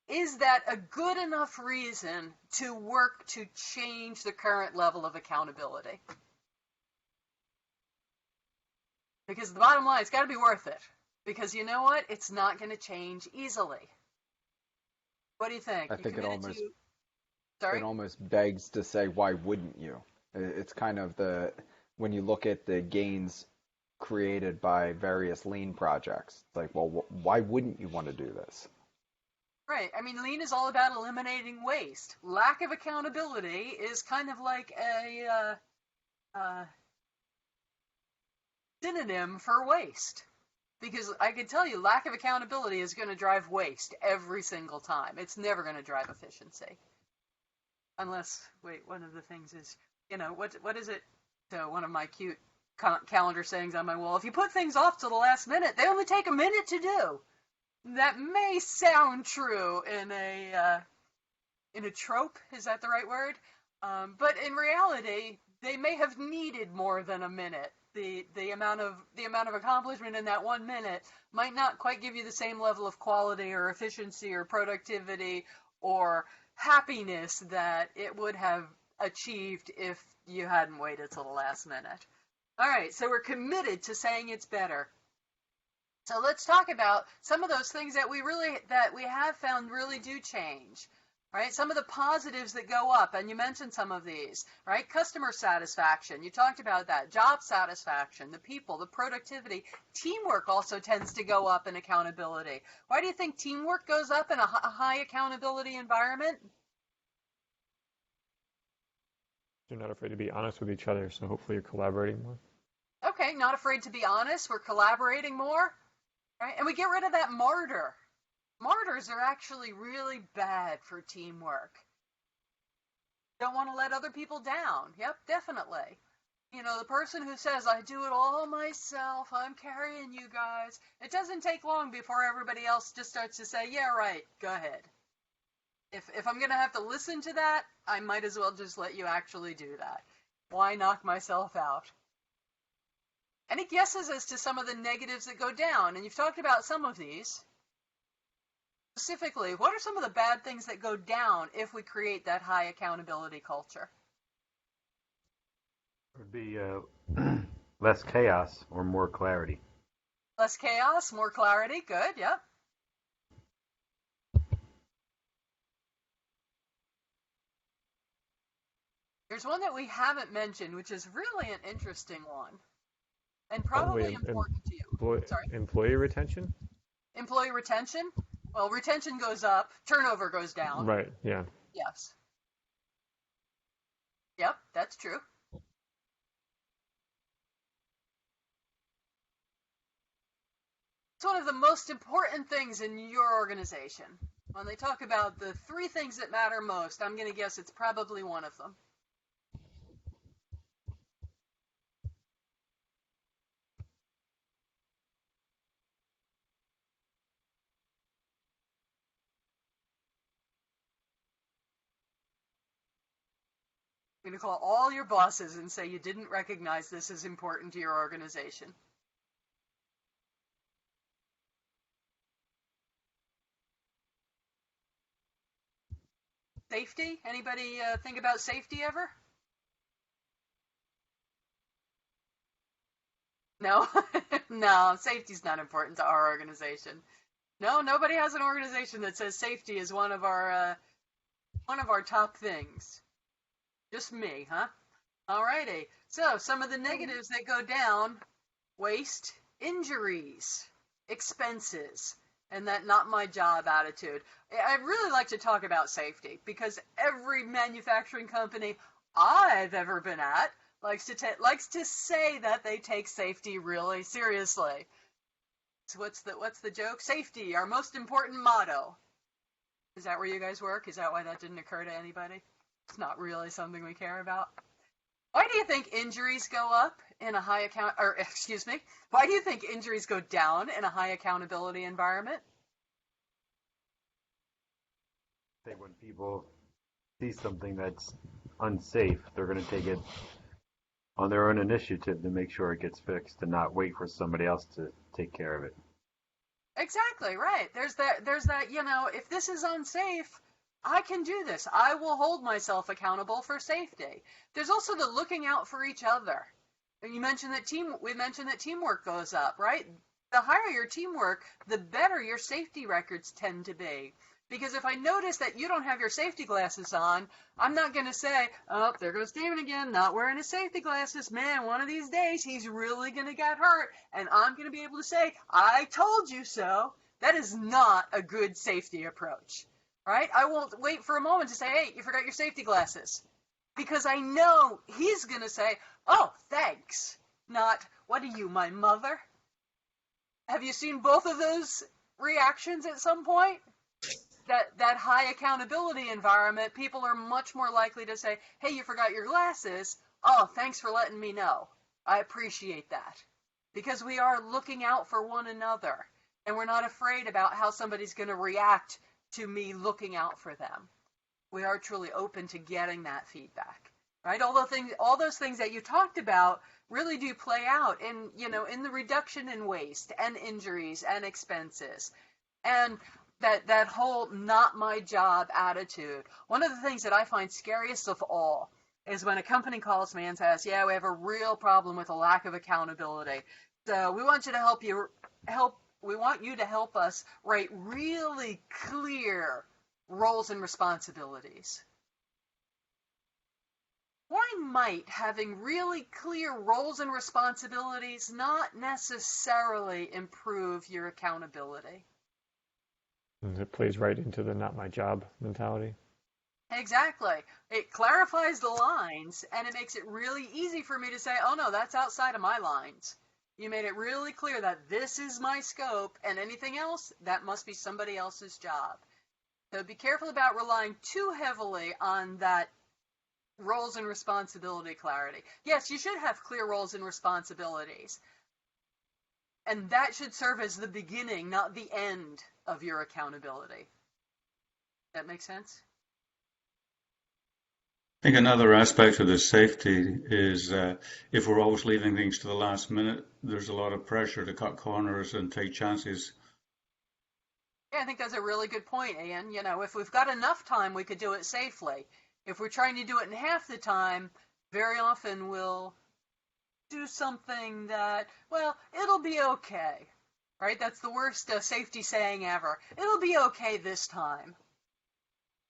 is that a good enough reason to work to change the current level of accountability? Because the bottom line, it's got to be worth it. Because you know what? It's not going to change easily. What do you think? I think it almost begs to say, why wouldn't you? It's kind of when you look at the gains created by various lean projects, it's like, well, why wouldn't you want to do this? Right. I mean, lean is all about eliminating waste. Lack of accountability is kind of like a synonym for waste. Because I can tell you, lack of accountability is going to drive waste every single time. It's never going to drive efficiency. Unless, wait, one of the things is, what is it? So one of my cute calendar sayings on my wall, if you put things off till the last minute, they only take a minute to do. That may sound true in a trope, is that the right word? But in reality, they may have needed more than a minute. The amount of accomplishment in that 1 minute might not quite give you the same level of quality or efficiency or productivity or happiness that it would have achieved if you hadn't waited till the last minute. All right, so we're committed to saying it's better. So let's talk about some of those things that we have found really do change. Right? Some of the positives that go up, and you mentioned some of these, right? Customer satisfaction, you talked about that. Job satisfaction, the people, the productivity. Teamwork also tends to go up in accountability. Why do you think teamwork goes up in a high accountability environment? You're not afraid to be honest with each other, so hopefully you're collaborating more. Okay, not afraid to be honest. We're collaborating more, right? And we get rid of that martyr. Martyrs are actually really bad for teamwork. Don't want to let other people down. Yep, definitely. You know, the person who says, I do it all myself, I'm carrying you guys. It doesn't take long before everybody else just starts to say, yeah, right, go ahead. If I'm going to have to listen to that, I might as well just let you actually do that. Why knock myself out? Any guesses as to some of the negatives that go down? And you've talked about some of these. Specifically, what are some of the bad things that go down if we create that high accountability culture? It would be less chaos or more clarity. Less chaos, more clarity. Good, yep. There's one that we haven't mentioned, which is really an interesting one, and probably important to you. Sorry. Employee retention? Employee retention? Well, retention goes up, turnover goes down. Right, yeah. Yes. Yep, that's true. It's one of the most important things in your organization. When they talk about the 3 things that matter most, I'm going to guess it's probably one of them. I'm going to call all your bosses and say you didn't recognize this as important to your organization. Safety? Anybody think about safety ever? No? No, safety's not important to our organization. No, nobody has an organization that says safety is one of our top things. Just me, huh? Alrighty. So some of the negatives that go down: waste, injuries, expenses, and that not my job attitude. I really like to talk about safety because every manufacturing company I've ever been at likes to say that they take safety really seriously. So what's the joke? Safety, our most important motto. Is that where you guys work? Is that why that didn't occur to anybody? It's not really something we care about. Why do you think injuries go up in a high why do you think injuries go down in a high accountability environment? I think when people see something that's unsafe, they're going to take it on their own initiative to make sure it gets fixed and not wait for somebody else to take care of it. Exactly, right. There's that, if this is unsafe, I can do this. I will hold myself accountable for safety. There's also the looking out for each other. And we mentioned that teamwork goes up, right? The higher your teamwork, the better your safety records tend to be. Because if I notice that you don't have your safety glasses on, I'm not going to say, oh, there goes David again, not wearing his safety glasses. Man, one of these days he's really going to get hurt. And I'm going to be able to say, I told you so. That is not a good safety approach. Right? I won't wait for a moment to say, hey, you forgot your safety glasses. Because I know he's going to say, oh, thanks. Not, what are you, my mother? Have you seen both of those reactions at some point? That high accountability environment, people are much more likely to say, hey, you forgot your glasses. oh, thanks for letting me know. I appreciate that. Because we are looking out for one another, and we're not afraid about how somebody's going to react to me looking out for them. We are truly open to getting that feedback, right? All those things that you talked about really do play out in the reduction in waste and injuries and expenses, and that whole not my job attitude. One of the things that I find scariest of all is when a company calls me and says, yeah, we have a real problem with a lack of accountability. So we want you to help us write really clear roles and responsibilities. Why might having really clear roles and responsibilities not necessarily improve your accountability? And it plays right into the not my job mentality. Exactly. It clarifies the lines, and it makes it really easy for me to say, oh no, that's outside of my lines. You made it really clear that this is my scope, and anything else, that must be somebody else's job. So be careful about relying too heavily on that roles and responsibility clarity. Yes, you should have clear roles and responsibilities. And that should serve as the beginning, not the end of your accountability. That make sense? I think another aspect of this safety is if we're always leaving things to the last minute, there's a lot of pressure to cut corners and take chances. Yeah, I think that's a really good point, Ian. If we've got enough time, we could do it safely. If we're trying to do it in half the time, very often we'll do something that, well, it'll be okay, right? That's the worst safety saying ever. It'll be okay this time.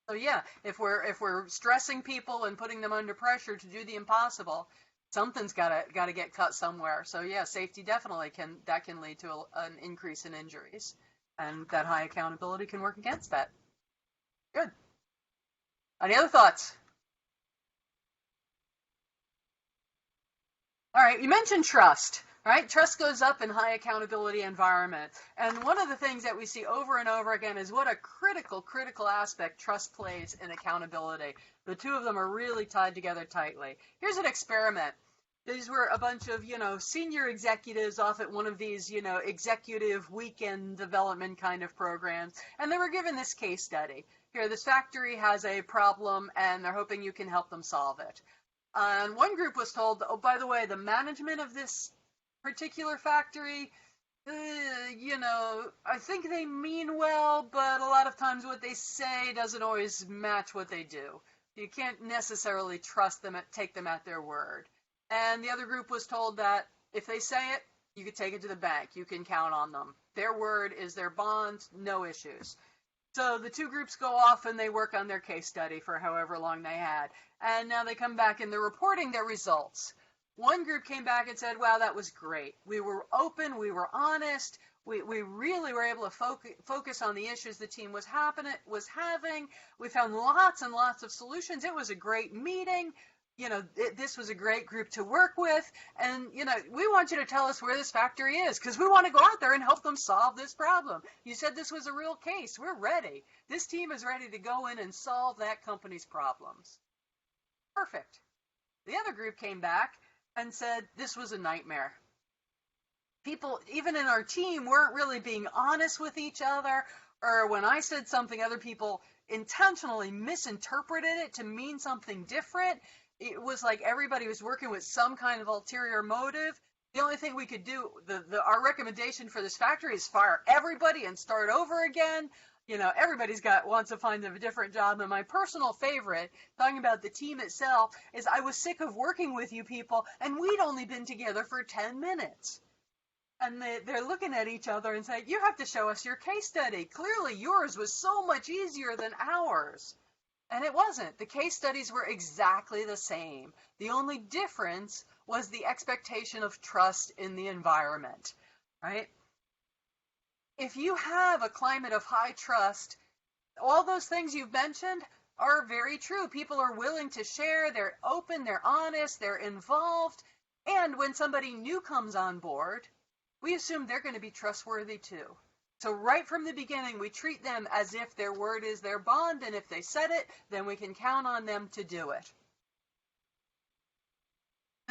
So yeah, if we're stressing people and putting them under pressure to do the impossible, something's gotta get cut somewhere. So yeah, safety definitely can lead to an increase in injuries, and that high accountability can work against that. Good. Any other thoughts? All right, you mentioned trust, right? Trust goes up in high accountability environments. And one of the things that we see over and over again is what a critical aspect trust plays in accountability. The two of them are really tied together tightly. Here's an experiment. These were a bunch of, senior executives off at one of these, executive weekend development kind of programs. And they were given this case study. Here, this factory has a problem, and they're hoping you can help them solve it. And one group was told, oh, by the way, the management of this particular factory, I think they mean well, but a lot of times what they say doesn't always match what they do. You can't necessarily trust them, take them at their word. And the other group was told that if they say it, you could take it to the bank. You can count on them. Their word is their bond, no issues. So the two groups go off and they work on their case study for however long they had. And now they come back and they're reporting their results. One group came back and said, wow, that was great. We were open, we were honest, we really were able to focus on the issues the team was having. We found lots and lots of solutions. It was a great meeting. This was a great group to work with. And, we want you to tell us where this factory is because we want to go out there and help them solve this problem. You said this was a real case. We're ready. This team is ready to go in and solve that company's problems. Perfect. The other group came back and said this was a nightmare. People, even in our team, weren't really being honest with each other, or when I said something, other people intentionally misinterpreted it to mean something different. It was like everybody was working with some kind of ulterior motive. The only thing we could do, our recommendation for this factory is fire everybody and start over again. Everybody's wants to find a different job. And my personal favorite, talking about the team itself, is I was sick of working with you people, and we'd only been together for 10 minutes. And they're looking at each other and saying, you have to show us your case study. Clearly yours was so much easier than ours. And it wasn't. The case studies were exactly the same. The only difference was the expectation of trust in the environment, right? If you have a climate of high trust, all those things you've mentioned are very true. People are willing to share, they're open, they're honest, they're involved. And when somebody new comes on board, we assume they're going to be trustworthy too. So right from the beginning, we treat them as if their word is their bond, and if they said it, then we can count on them to do it.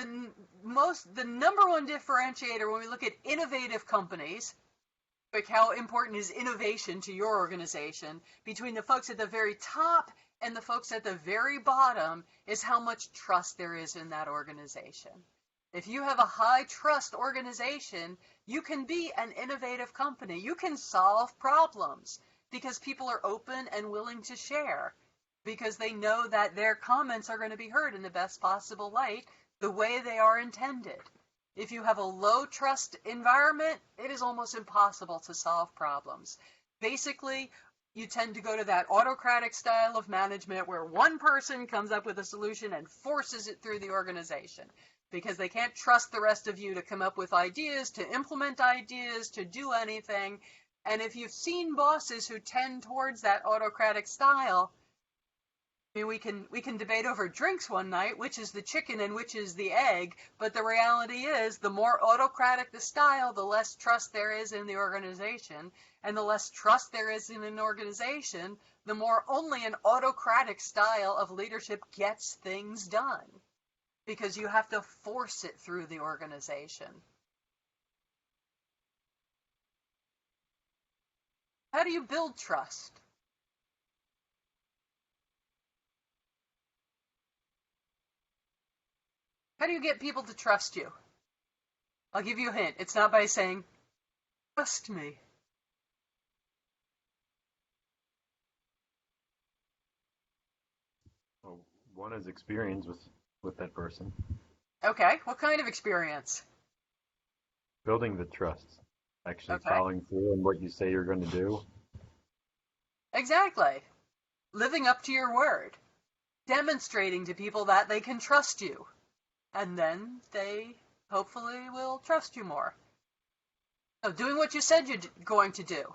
the number one differentiator when we look at innovative companies, like how important is innovation to your organization, between the folks at the very top and the folks at the very bottom, is how much trust there is in that organization. If you have a high trust organization, you can be an innovative company. You can solve problems because people are open and willing to share, because they know that their comments are going to be heard in the best possible light, the way they are intended. If you have a low trust environment, it is almost impossible to solve problems. Basically, you tend to go to that autocratic style of management where one person comes up with a solution and forces it through the organization, because they can't trust the rest of you to come up with ideas, to implement ideas, to do anything. And if you've seen bosses who tend towards that autocratic style, I mean, we can debate over drinks one night, which is the chicken and which is the egg, but the reality is the more autocratic the style, the less trust there is in the organization, and the less trust there is in an organization, the more only an autocratic style of leadership gets things done, because you have to force it through the organization. How do you build trust? How do you get people to trust you? I'll give you a hint. It's not by saying, trust me. Well, one is experience with that person. Okay, what kind of experience? Building the trust. Actually Okay. following through on what you say you're going to do. Exactly. Living up to your word. Demonstrating to people that they can trust you. And then they hopefully will trust you more. So doing what you said you're going to do,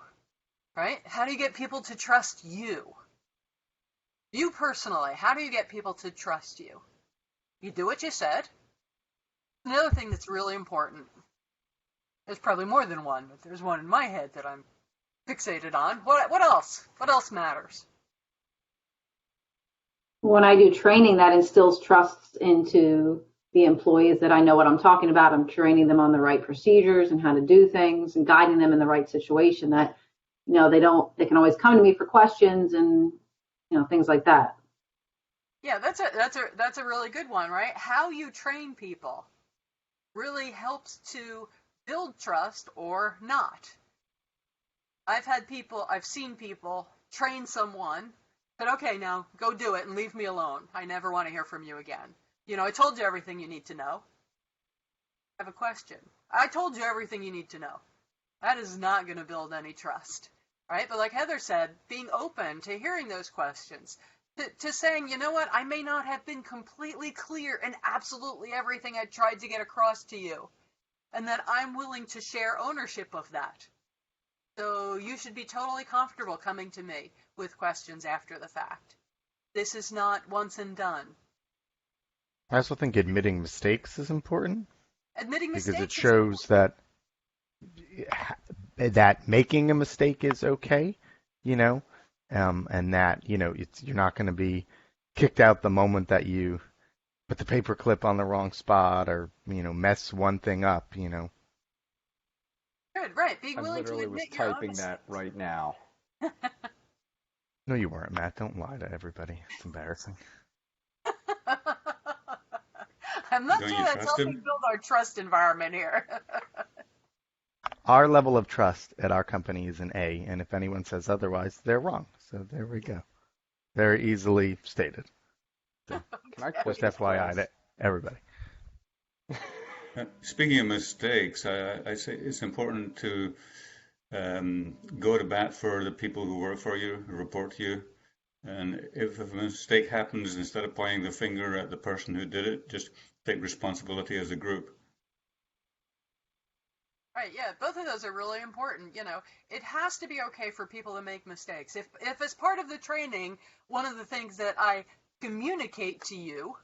right? How do you get people to trust you? You personally, how do you get people to trust you? You do what you said. Another thing that's really important, there's probably more than one, but there's one in my head that I'm fixated on. What else? What else matters? When I do training, that instills trust into the employees that I know what I'm talking about. I'm training them on the right procedures and how to do things and guiding them in the right situation, that, they can always come to me for questions and, things like that. Yeah, that's a really good one, right? How you train people really helps to build trust or not. I've seen people train someone, but okay, now go do it and leave me alone. I never want to hear from you again. I told you everything you need to know. I have a question. I told you everything you need to know. That is not going to build any trust, right? But like Heather said, being open to hearing those questions, to saying, you know what, I may not have been completely clear in absolutely everything I tried to get across to you, and that I'm willing to share ownership of that. So you should be totally comfortable coming to me with questions after the fact. This is not once and done. I also think admitting mistakes is important. Admitting mistakes because it shows that making a mistake is okay, and that you're not going to be kicked out the moment that you put the paperclip on the wrong spot or mess one thing up. Good, right? Being I willing to literally was admit your own typing that right now. No, you weren't, Matt. Don't lie to everybody. It's embarrassing. I'm not Don't sure you that's trust helping him? build our trust environment here. Our level of trust at our company is an A, and if anyone says otherwise, they're wrong. So there we go. Very easily stated. So, Can I quit just this FYI class? to everybody. Speaking of mistakes, I say it's important to go to bat for the people who work for you, who report to you. And if a mistake happens, instead of pointing the finger at the person who did it, just take responsibility as a group. Right, yeah, both of those are really important. It has to be okay for people to make mistakes. If as part of the training, one of the things that I communicate to you,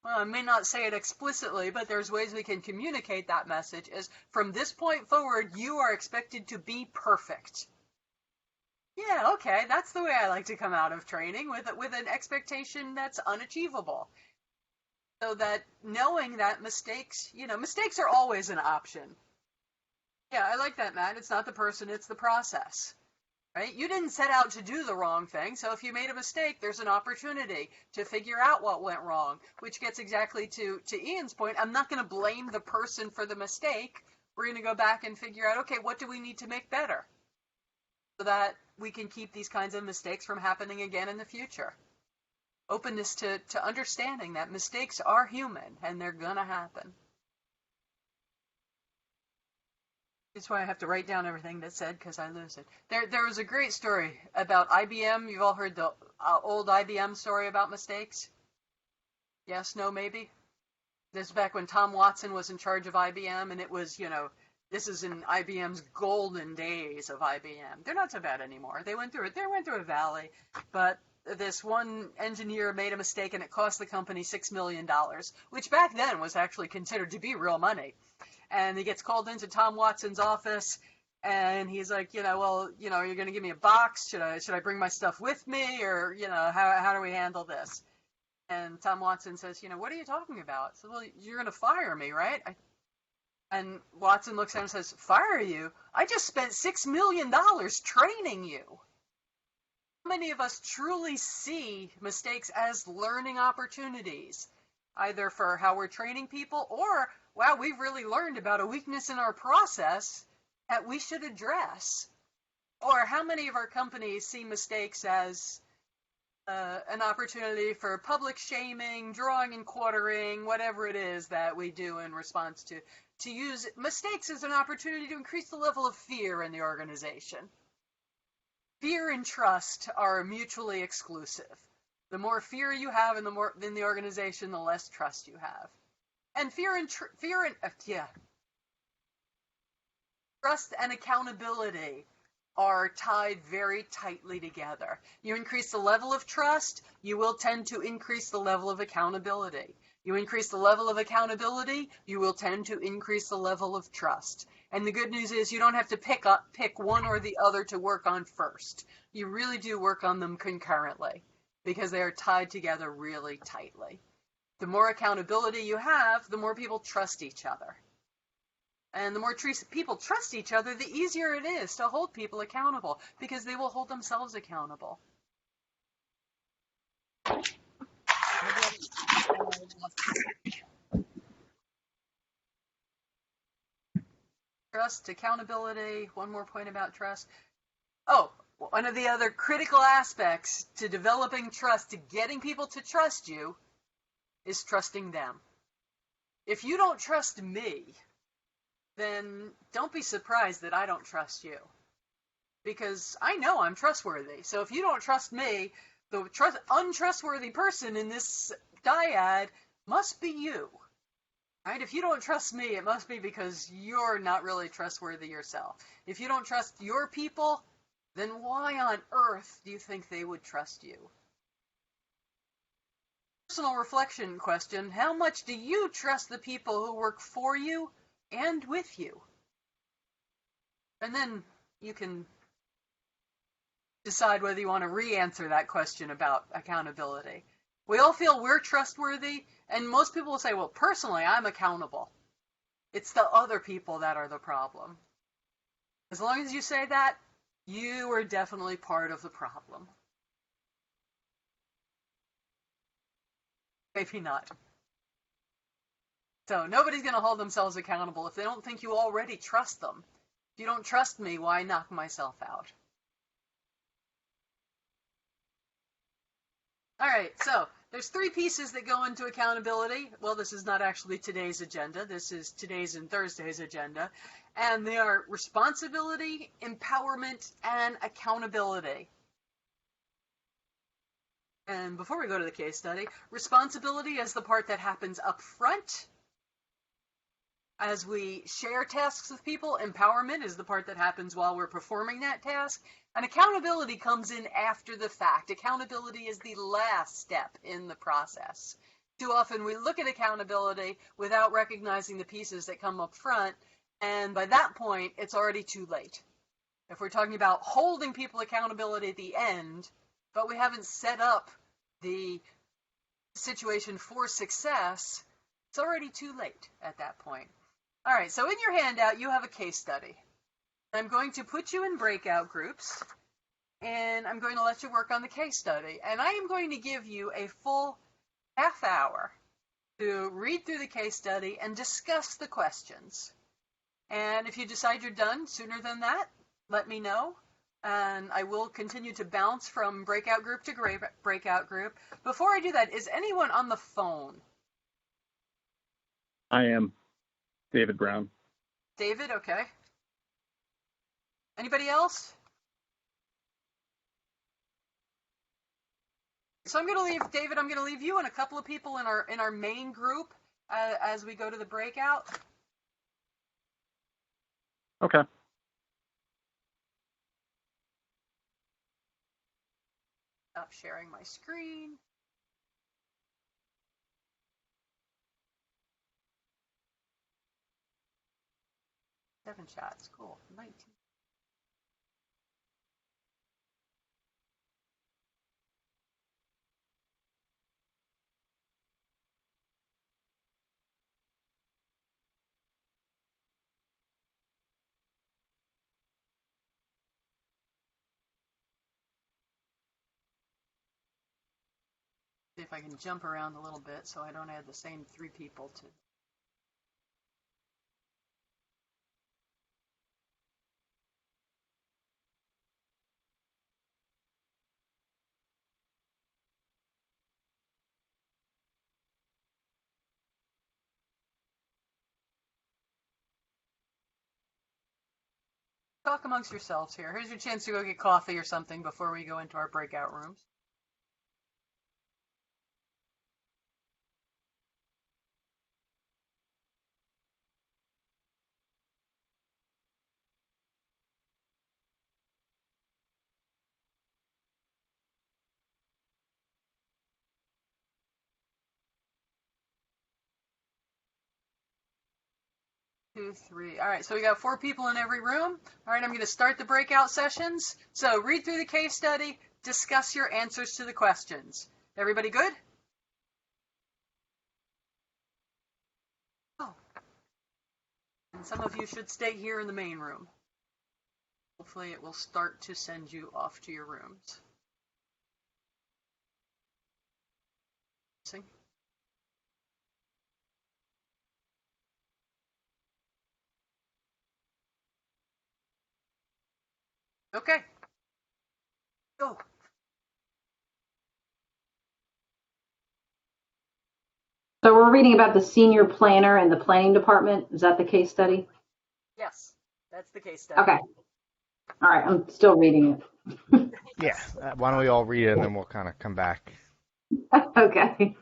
well, I may not say it explicitly, but there's ways we can communicate that message, is from this point forward, you are expected to be perfect. Yeah, okay, that's the way I like to come out of training, with an expectation that's unachievable. So that knowing that mistakes are always an option. Yeah, I like that, Matt. It's not the person, it's the process. Right? You didn't set out to do the wrong thing, so if you made a mistake, there's an opportunity to figure out what went wrong, which gets exactly to Ian's point. I'm not going to blame the person for the mistake. We're going to go back and figure out, okay, what do we need to make better so that we can keep these kinds of mistakes from happening again in the future. Openness to understanding that mistakes are human and they're going to happen. That's why I have to write down everything that's said because I lose it. There was a great story about IBM. You've all heard the old IBM story about mistakes? Yes, no, maybe? This is back when Tom Watson was in charge of IBM, and it was, this is in IBM's golden days of IBM. They're not so bad anymore. They went through a valley, but this one engineer made a mistake, and it cost the company $6 million, which back then was actually considered to be real money. And he gets called into Tom Watson's office, and he's like, you're going to give me a box? Should I bring my stuff with me, or how do we handle this? And Tom Watson says, what are you talking about? So, well, you're going to fire me, right? And Watson looks at him and says, fire you? I just spent $6 million training you. How many of us truly see mistakes as learning opportunities, either for how we're training people or, wow, we've really learned about a weakness in our process that we should address? Or how many of our companies see mistakes as an opportunity for public shaming, drawing and quartering, whatever it is that we do in response to use mistakes as an opportunity to increase the level of fear in the organization? Fear and trust are mutually exclusive. The more fear you have in the organization, the less trust you have. And trust and accountability are tied very tightly together. You increase the level of trust, you will tend to increase the level of accountability. You increase the level of accountability, you will tend to increase the level of trust. And the good news is you don't have to pick one or the other to work on first. You really do work on them concurrently because they are tied together really tightly. The more accountability you have, the more people trust each other. And the more people trust each other, the easier it is to hold people accountable because they will hold themselves accountable. Trust, accountability, one more point about trust. Oh, one of the other critical aspects to developing trust, to getting people to trust you, is trusting them. If you don't trust me, then don't be surprised that I don't trust you. Because I know I'm trustworthy. So if you don't trust me, the untrustworthy person in this dyad must be you. Right? If you don't trust me, it must be because you're not really trustworthy yourself. If you don't trust your people, then why on earth do you think they would trust you? Personal reflection question: how much do you trust the people who work for you and with you? And then you can decide whether you want to re-answer that question about accountability. We all feel we're trustworthy, and most people will say, well, personally, I'm accountable. It's the other people that are the problem. As long as you say that, you are definitely part of the problem. Maybe not. So nobody's going to hold themselves accountable if they don't think you already trust them. If you don't trust me, why knock myself out? All right, so there's 3 pieces that go into accountability. Well, this is not actually today's agenda. This is today's and Thursday's agenda. And they are responsibility, empowerment, and accountability. And before we go to the case study, responsibility is the part that happens up front as we share tasks with people. Empowerment is the part that happens while we're performing that task. And accountability comes in after the fact. Accountability is the last step in the process. Too often we look at accountability without recognizing the pieces that come up front, and by that point, it's already too late. If we're talking about holding people accountability at the end, but we haven't set up the situation for success, it's already too late at that point. All right, so in your handout, you have a case study. I'm going to put you in breakout groups, and I'm going to let you work on the case study. And I am going to give you a full half hour to read through the case study and discuss the questions. And if you decide you're done sooner than that, let me know. And I will continue to bounce from breakout group to breakout group. Before I do that, is anyone on the phone? I am David Brown. David, okay. Anybody else? So I'm going to leave, David, I'm going to leave you and a couple of people in our main group as we go to the breakout. Okay. Stop sharing my screen. Seven chats, cool. 19. See if I can jump around a little bit so I don't add the same 3 people to. Talk amongst yourselves here. Here's your chance to go get coffee or something before we go into our breakout rooms. Two, three. All right, so we got 4 people in every room. All right, I'm going to start the breakout sessions. So read through the case study, discuss your answers to the questions. Everybody good? Oh. And some of you should stay here in the main room. Hopefully it will start to send you off to your rooms. See? Okay. Go. So we're reading about the senior planner and the planning department. Is that the case study? Yes, that's the case study. Okay. All right, I'm still reading it. Yeah. Why don't we all read it and then we'll kind of come back. Okay.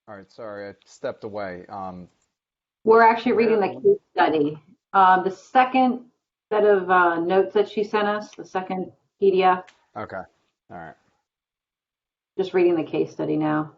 All right, sorry, I stepped away. We're actually reading the case study. The second set of notes that she sent us, the second PDF, Okay, all right. just reading the case study now.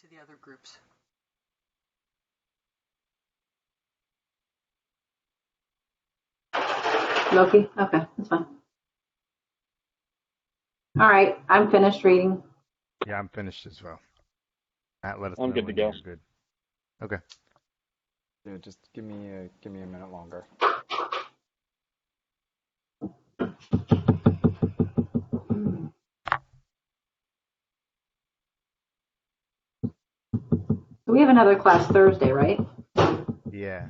to the other groups. Loki? Okay, that's fine. All right, I'm finished reading. Yeah, I'm finished as well. Matt, let us I'm know good to when go. you're good. Okay. Yeah, just give me a minute longer. We have another class Thursday, right? Yeah.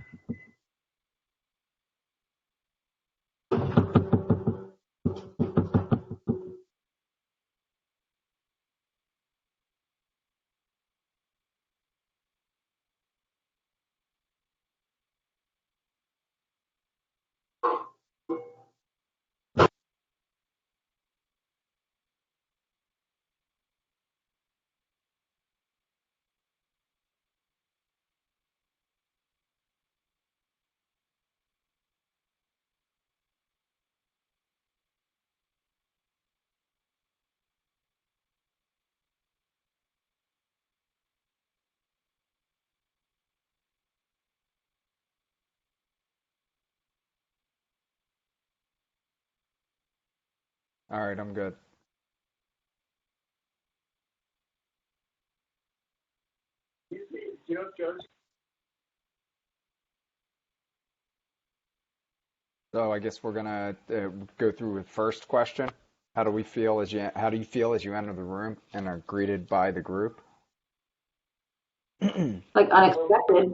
All right, I'm good. So I guess we're gonna go through with first question. How do you feel as you enter the room and are greeted by the group? Like unexpected.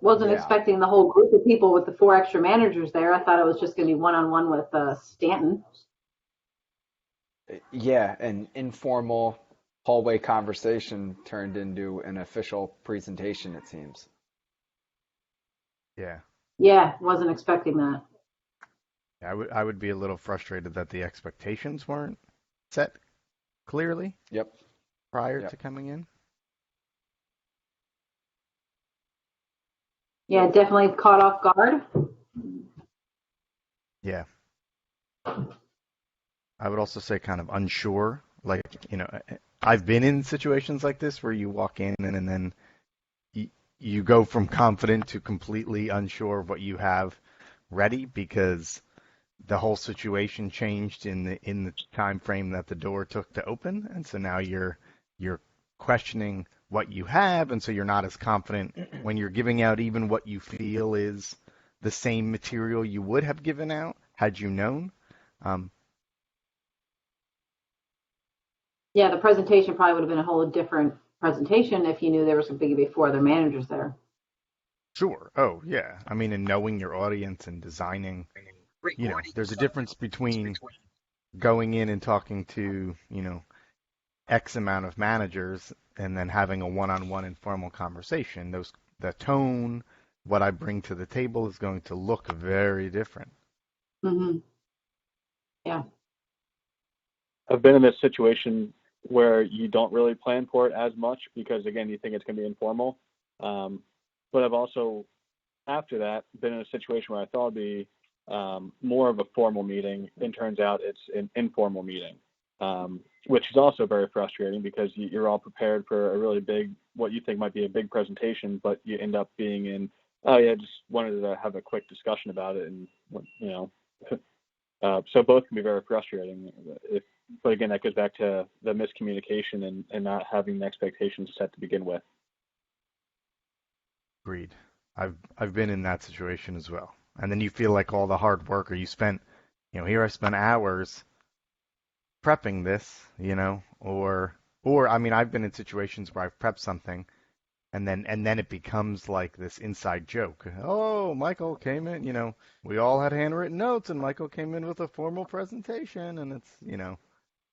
Wasn't Yeah. expecting the whole group of people with the 4 extra managers there. I thought it was just going to be one-on-one with Stanton. Yeah, an informal hallway conversation turned into an official presentation, it seems. Yeah. Yeah, wasn't expecting that. I would be a little frustrated that the expectations weren't set clearly Yep. prior Yep. to coming in. Yeah, definitely caught off guard. Yeah. I would also say kind of unsure. Like, I've been in situations like this where you walk in and then you go from confident to completely unsure of what you have ready because the whole situation changed in the time frame that the door took to open, and so now you're questioning what you have, and so you're not as confident when you're giving out even what you feel is the same material you would have given out had you known. Yeah, the presentation probably would have been a whole different presentation if you knew there was going to be 4 other managers there. Sure. Oh, yeah. I mean, and knowing your audience and designing, there's a difference between going in and talking to, X amount of managers and then having a one-on-one informal conversation. The tone, what I bring to the table is going to look very different. Mm-hmm. Yeah. I've been in this situation where you don't really plan for it as much because, again, you think it's going to be informal. But I've also, after that, been in a situation where I thought it'd be more of a formal meeting, and turns out it's an informal meeting, which is also very frustrating because you're all prepared for a really big, what you think might be a big presentation, but you end up being in, oh yeah, just wanted to have a quick discussion about it, and so both can be very frustrating. But again, that goes back to the miscommunication and not having the expectations set to begin with. Agreed. I've been in that situation as well. And then you feel like all the hard work, or you spent, here I spent hours prepping this, or I mean, I've been in situations where I've prepped something, and then it becomes like this inside joke. Oh, Michael came in, we all had handwritten notes, and Michael came in with a formal presentation, and it's,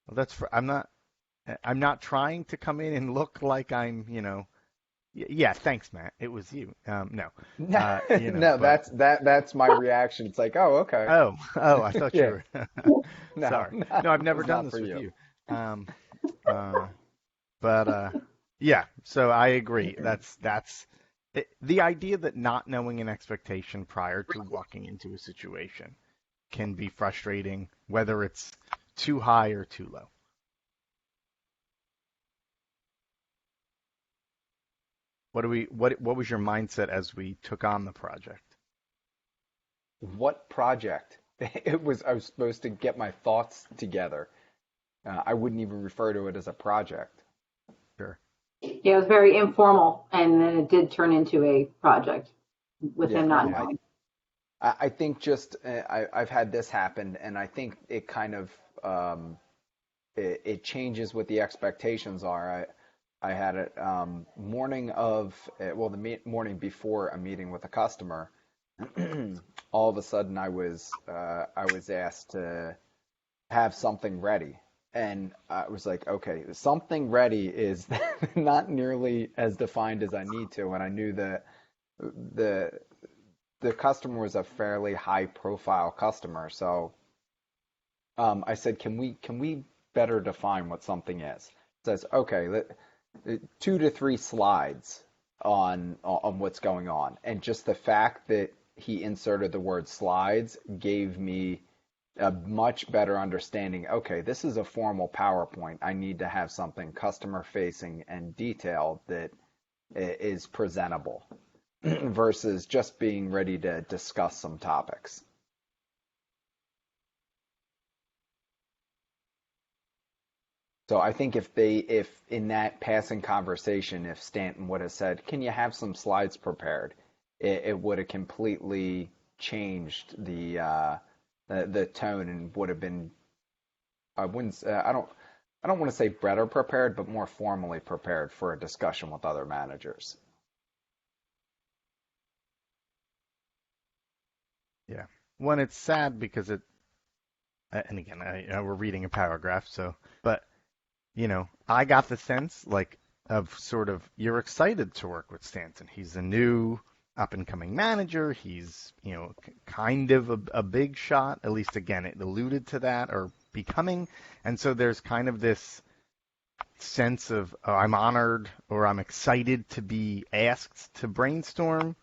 well, I'm not trying to come in and look like I'm, yeah, thanks, Matt. It was you. No. No, but, that's my reaction. It's like, oh, okay. Oh, I thought Yeah. you were. No, Sorry. No, I've never it's done not this for with you. But yeah. So I agree. That's the idea that not knowing an expectation prior to walking into a situation can be frustrating, whether it's too high or too low? What was your mindset as we took on the project? What project? I was supposed to get my thoughts together. I wouldn't even refer to it as a project. Sure. Yeah, it was very informal, and then it did turn into a project with him not knowing. I think just I've had this happen, and I think it kind of it changes what the expectations are. I had it morning before a meeting with a customer. All of a sudden, I was asked to have something ready, and I was like, okay, something ready is not nearly as defined as I need to, and I knew that the customer was a fairly high profile customer, so I said, can we better define what something is? It says, okay, 2 to 3 slides on what's going on, and just the fact that he inserted the word slides gave me a much better understanding. Okay, this is a formal PowerPoint. I need to have something customer facing and detailed that is presentable versus just being ready to discuss some topics. So I think if in that passing conversation, if Stanton would have said, can you have some slides prepared? It would have completely changed the tone and would have been, I don't want to say better prepared, but more formally prepared for a discussion with other managers. Yeah. When it's sad because it, and again, we're reading a paragraph, but I got the sense of sort of you're excited to work with Stanton. He's a new up-and-coming manager. He's, kind of a big shot. At least, again, it alluded to that, or becoming. And so there's kind of this sense of I'm honored or I'm excited to be asked to brainstorm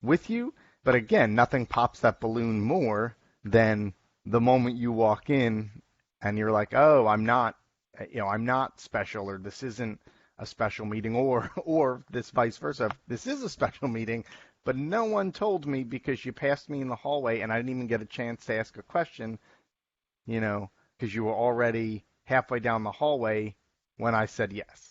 with you. But again, nothing pops that balloon more than the moment you walk in and you're like, oh, I'm not special, or this isn't a special meeting, or this vice versa. This is a special meeting, but no one told me because you passed me in the hallway and I didn't even get a chance to ask a question, because you were already halfway down the hallway when I said yes.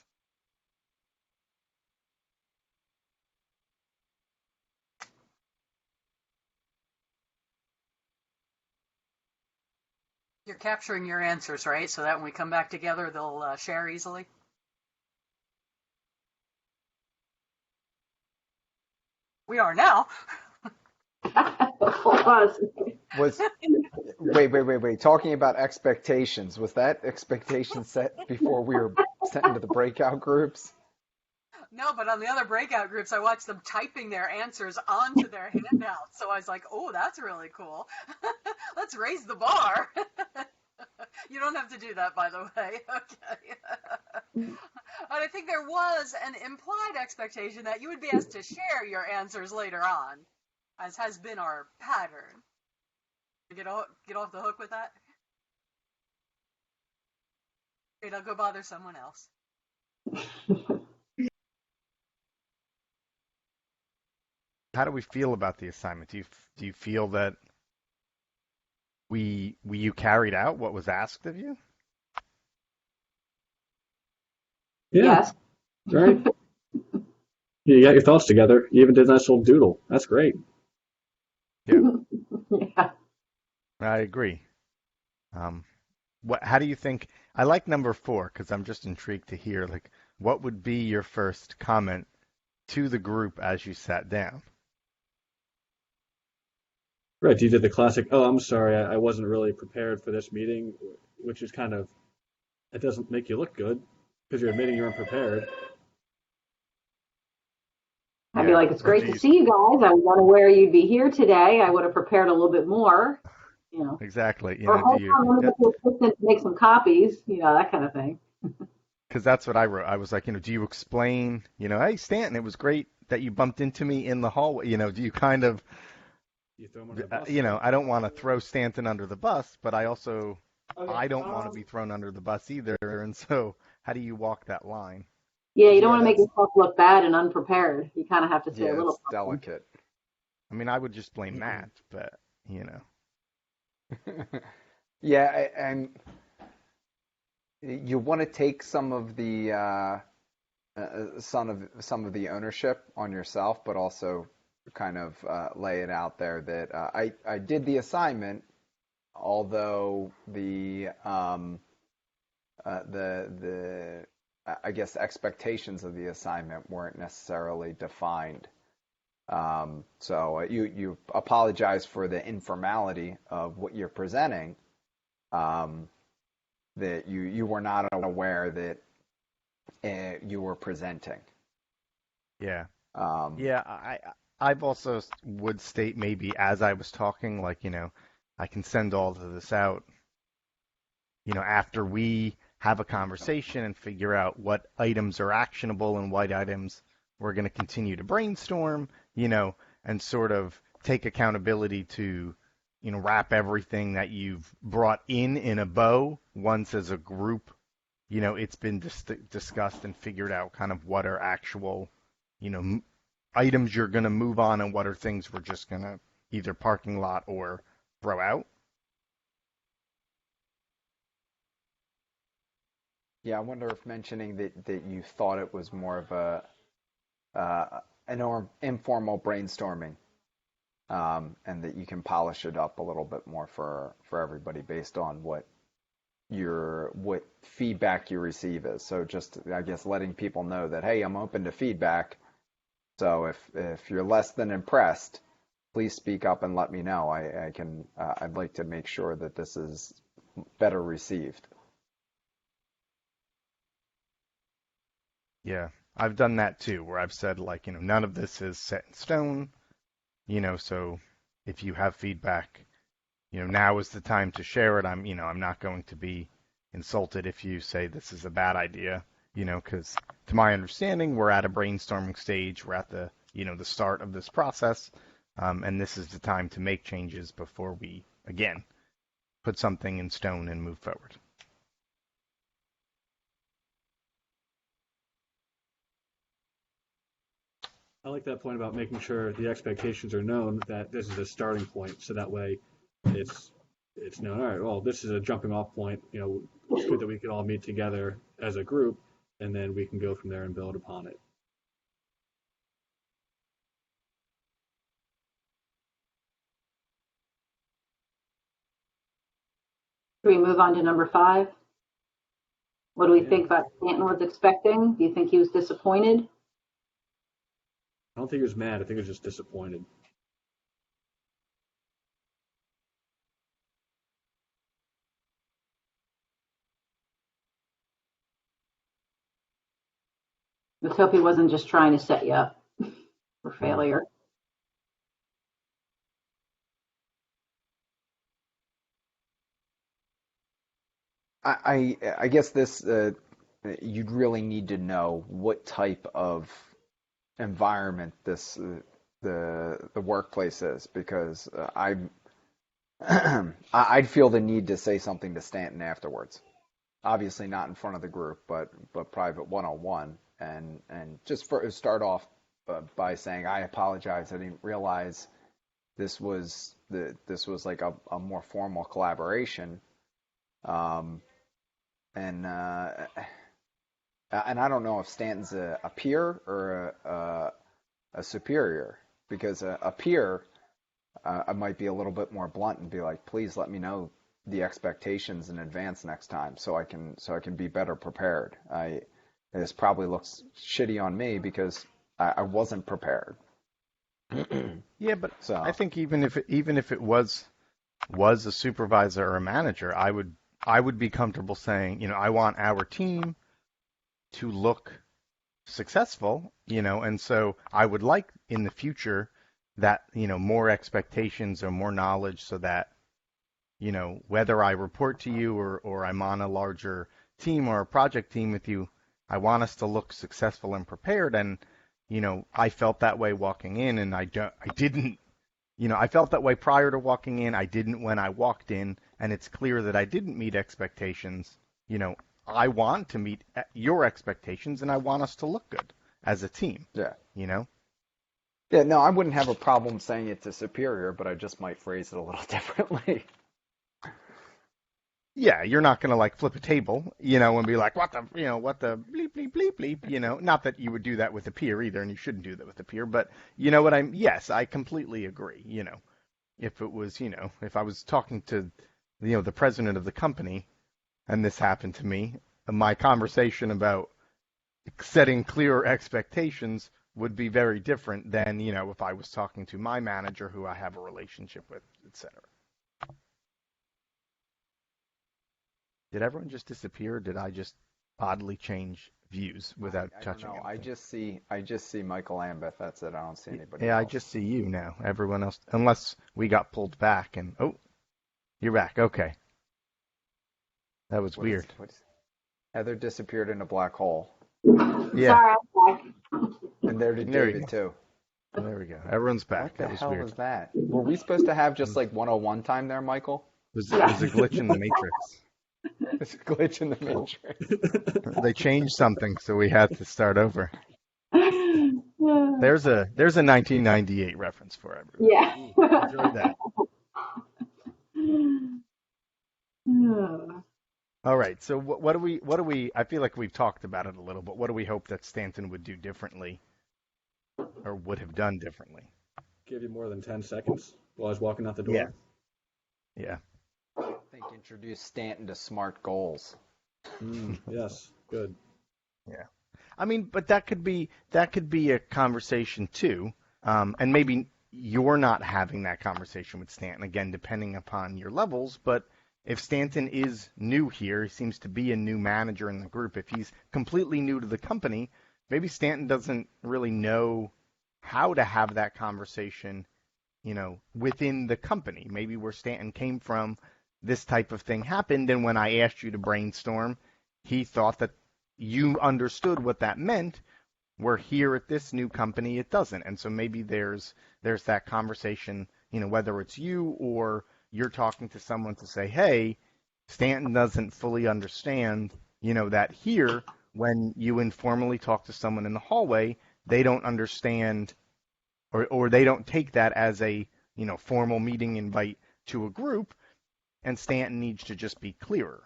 You're capturing your answers, right? So that when we come back together, they'll share easily? We are now. Wait. Talking about expectations, was that expectation set before we were sent into the breakout groups? No, but on the other breakout groups, I watched them typing their answers onto their handouts. So I was like, oh, that's really cool. Let's raise the bar. You don't have to do that, by the way. Okay. But I think there was an implied expectation that you would be asked to share your answers later on, as has been our pattern. Get off the hook with that? Great, I'll go bother someone else. How do we feel about the assignment? Do you feel that you carried out what was asked of you? Yeah. Yes. Right. You got your thoughts together. You even did a nice little doodle. That's great. Yeah. Yeah. I agree. How do you think? I like number 4 because I'm just intrigued to hear what would be your first comment to the group as you sat down. Right. You did the classic, oh, I'm sorry, I wasn't really prepared for this meeting, which is kind of, it doesn't make you look good because you're admitting you're unprepared. I'd be like, it's great to see you guys. I was unaware you'd be here today. I would have prepared a little bit more, Exactly. Or hold on, let the assistant make some copies, that kind of thing. Because that's what I wrote. I was like, do you explain, hey, Stanton, it was great that you bumped into me in the hallway. Do you kind of, you throw him under the bus, I don't want to throw Stanton under the bus, but I also I don't want to be thrown under the bus either. And so how do you walk that line? Yeah, you don't Yeah, want to make that's yourself look bad and unprepared. You kind of have to say a yeah, little it's something. delicate. I mean, I would just blame Matt, but you know. Yeah, and you want to take some of the some of the ownership on yourself, but also kind of lay it out there that I did the assignment, although the I guess expectations of the assignment weren't necessarily defined. So you apologize for the informality of what you're presenting. That you were not aware that you were presenting. Yeah. Um, Yeah, I've also would state maybe as I was talking, like, you know, I can send all of this out, you know, after we have a conversation and figure out what items are actionable and what items we're going to continue to brainstorm, you know, and sort of take accountability to, you know, wrap everything that you've brought in a bow once as a group, you know, it's been discussed and figured out kind of what are actual, you know, items you're going to move on and what are things we're just going to either parking lot or throw out. yeah, I wonder if mentioning that you thought it was more of a an informal brainstorming, and that you can polish it up a little bit more for everybody based on what feedback you receive is. So just, I guess, letting people know that, hey, I'm open to feedback. So if you're less than impressed, please speak up and let me know. I'd like to make sure that this is better received. Yeah, I've done that too, where I've said, like, you know, none of this is set in stone, you know, so if you have feedback, you know, now is the time to share it. I'm not going to be insulted if you say this is a bad idea, you know, because to my understanding, we're at a brainstorming stage. We're at the, you know, the start of this process, and this is the time to make changes before we, again, put something in stone and move forward. I like that point about making sure the expectations are known, that this is a starting point, so that way it's known. All right, well, this is a jumping off point. You know, it's good that we can all meet together as a group, and then we can go from there and build upon it. Should we move on to number 5? What do we Yeah. think about Stanton was expecting? Do you think he was disappointed? I don't think he was mad. I think he was just disappointed. Let's hope he wasn't just trying to set you up for failure. I guess this you'd really need to know what type of environment the workplace is, because I'd feel the need to say something to Stanton afterwards. Obviously not in front of the group, but private one-on-one, and just start off by saying, I apologize. I didn't realize this was like a more formal collaboration. And I don't know if Stanton's a peer or a superior, because a peer, I might be a little bit more blunt and be like, please let me know the expectations in advance next time, so I can be better prepared. This probably looks shitty on me because I wasn't prepared. Yeah, but So I think even if it was a supervisor or a manager, I would be comfortable saying, you know, I want our team to look successful, you know, and so I would like in the future that, you know, more expectations or more knowledge, so that, you know, whether I report to you or I'm on a larger team or a project team with you, I want us to look successful and prepared. And, you know, I felt that way walking in, and I didn't, I felt that way prior to walking in. I didn't when I walked in, and it's clear that I didn't meet expectations. I want to meet your expectations, and I want us to look good as a team. Yeah. Yeah, no, I wouldn't have a problem saying it to superior, but I just might phrase it a little differently. Yeah, you're not going to flip a table, and be like, what the bleep, bleep, bleep, bleep, Not that you would do that with a peer either, and you shouldn't do that with a peer, but yes, I completely agree, If it was, if I was talking to, the president of the company, and this happened to me, my conversation about setting clearer expectations would be very different than, if I was talking to my manager who I have a relationship with, etc. Did everyone just disappear? Or did I just oddly change views without touching No, anything? I just see Michael Ambeth. That's it. I don't see anybody Yeah, else. I just see you now. Everyone else, unless we got pulled back and you're back. Okay. That was weird. Heather disappeared in a black hole. Yeah. Sorry, I'm back. And there did David too. There we go. Everyone's back. What the hell weird. was that? Were we supposed to have just 101 time there, Michael? It was a glitch in the matrix. It's a glitch in the matrix. They changed something, so we had to start over. There's a 1998 reference for everyone. Yeah. Enjoy that. All right. So what do we? I feel like we've talked about it a little, but what do we hope that Stanton would do differently, or would have done differently? Give you more than 10 seconds while I was walking out the door. Yeah. I think introduce Stanton to SMART goals. Yes. Good. Yeah. I mean, but that could be a conversation too, and maybe you're not having that conversation with Stanton again, depending upon your levels, but. If Stanton is new here, he seems to be a new manager in the group. If he's completely new to the company, maybe Stanton doesn't really know how to have that conversation, within the company. Maybe where Stanton came from, this type of thing happened, and when I asked you to brainstorm, he thought that you understood what that meant, where here at this new company it doesn't. And so maybe there's that conversation, whether it's you or you're talking to someone to say, hey, Stanton doesn't fully understand, that here, when you informally talk to someone in the hallway, they don't understand or they don't take that as a, formal meeting invite to a group, and Stanton needs to just be clearer.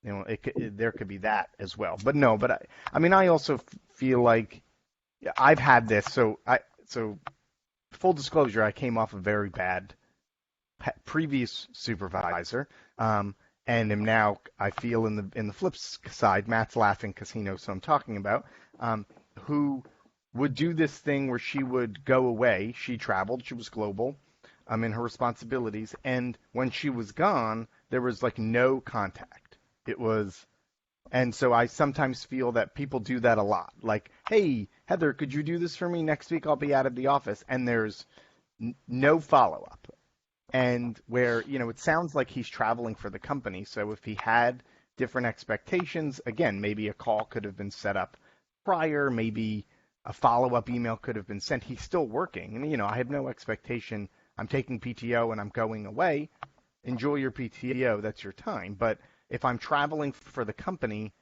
There could be that as well. But no, I also feel like I've had this. So full disclosure, I came off a very bad previous supervisor, and am now, I feel, in the flip side, Matt's laughing because he knows who I'm talking about, who would do this thing where she would go away. She traveled, she was global in her responsibilities, and when she was gone, there was no contact. And so I sometimes feel that people do that a lot. Like, hey, Heather, could you do this for me? Next week I'll be out of the office, and there's no follow-up. And where, it sounds like he's traveling for the company. So if he had different expectations, again, maybe a call could have been set up prior, maybe a follow-up email could have been sent. He's still working. And, I have no expectation. I'm taking PTO and I'm going away. Enjoy your PTO. That's your time. But if I'm traveling for the company,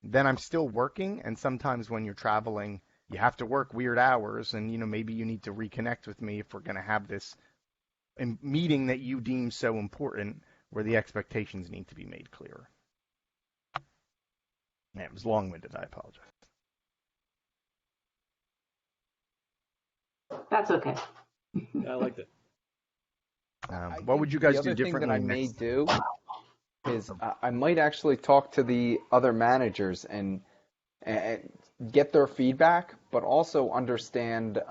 then I'm still working. And sometimes when you're traveling, you have to work weird hours. And, maybe you need to reconnect with me if we're going to have this meeting that you deem so important, where the expectations need to be made clearer. Yeah, it was long-winded. I apologize. That's okay. Yeah, I liked it. What would you guys do differently? The other thing that I may do is I might actually talk to the other managers and get their feedback, but also understand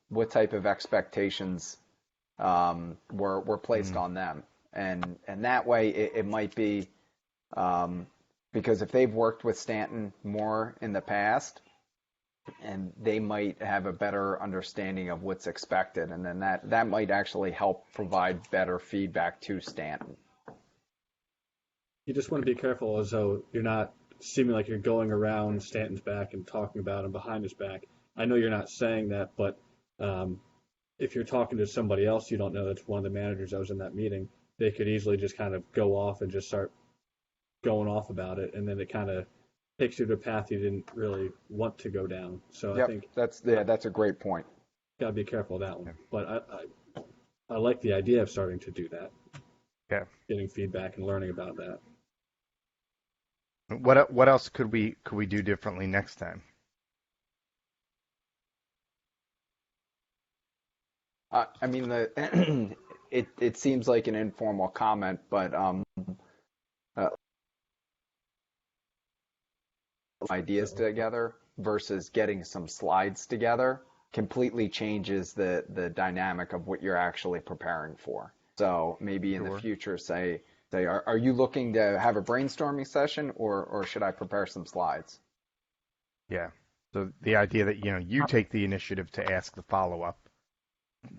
what type of expectations were placed on them, and that way it might be because if they've worked with Stanton more in the past, and they might have a better understanding of what's expected, and then that might actually help provide better feedback to Stanton. You just want to be careful as though you're not seeming like you're going around Stanton's back and talking about him behind his back. I know you're not saying that, but if you're talking to somebody else you don't know that's one of the managers that was in that meeting, they could easily just kind of go off and just start going off about it, and then it kind of takes you to a path you didn't really want to go down. So I think that's a great point. Got to be careful of that one. But I like the idea of starting to do that. Yeah. Getting feedback and learning about that. What else could we do differently next time? I mean, it seems like an informal comment, but ideas together versus getting some slides together completely changes the dynamic of what you're actually preparing for. So maybe in the future, say, are you looking to have a brainstorming session, or should I prepare some slides? Yeah. So the idea that you take the initiative to ask the follow-up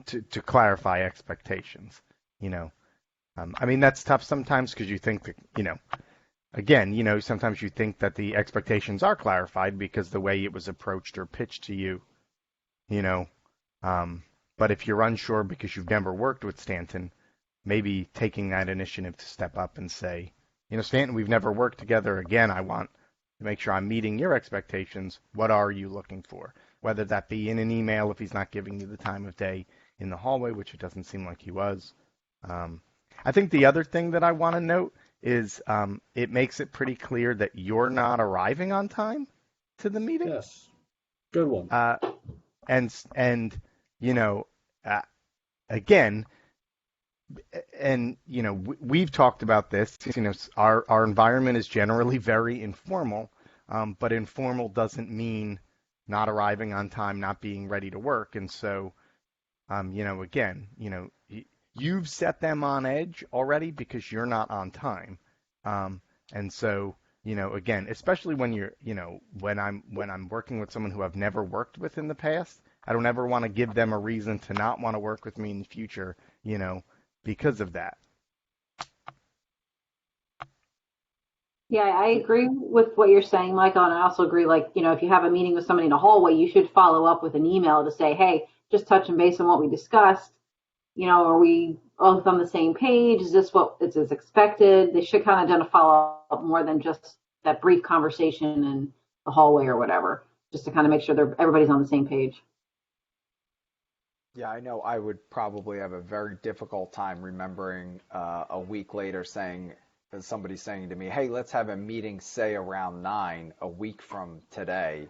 to clarify expectations. I mean, that's tough sometimes because you think that again, sometimes you think that the expectations are clarified because the way it was approached or pitched to you, but if you're unsure because you've never worked with Stanton, maybe taking that initiative to step up and say, Stanton, we've never worked together. Again, I want to make sure I'm meeting your expectations. What are you looking for? Whether that be in an email if he's not giving you the time of day, in the hallway, which it doesn't seem like he was. I think the other thing that I want to note is it makes it pretty clear that you're not arriving on time to the meeting. Yes. Good one. Again, and we've talked about this. Our environment is generally very informal, but informal doesn't mean not arriving on time, not being ready to work. And so, again, you've set them on edge already because you're not on time. And so, again, especially when when I'm working with someone who I've never worked with in the past, I don't ever want to give them a reason to not want to work with me in the future, because of that. Yeah, I agree with what you're saying, Michael, and I also agree, if you have a meeting with somebody in the hallway, you should follow up with an email to say, hey, just touching base on what we discussed. Are we both on the same page? Is this what is expected? They should kind of done a follow-up more than just that brief conversation in the hallway or whatever, just to kind of make sure everybody's on the same page. Yeah, I know I would probably have a very difficult time remembering a week later somebody saying to me, hey, let's have a meeting, say, around 9 a week from today.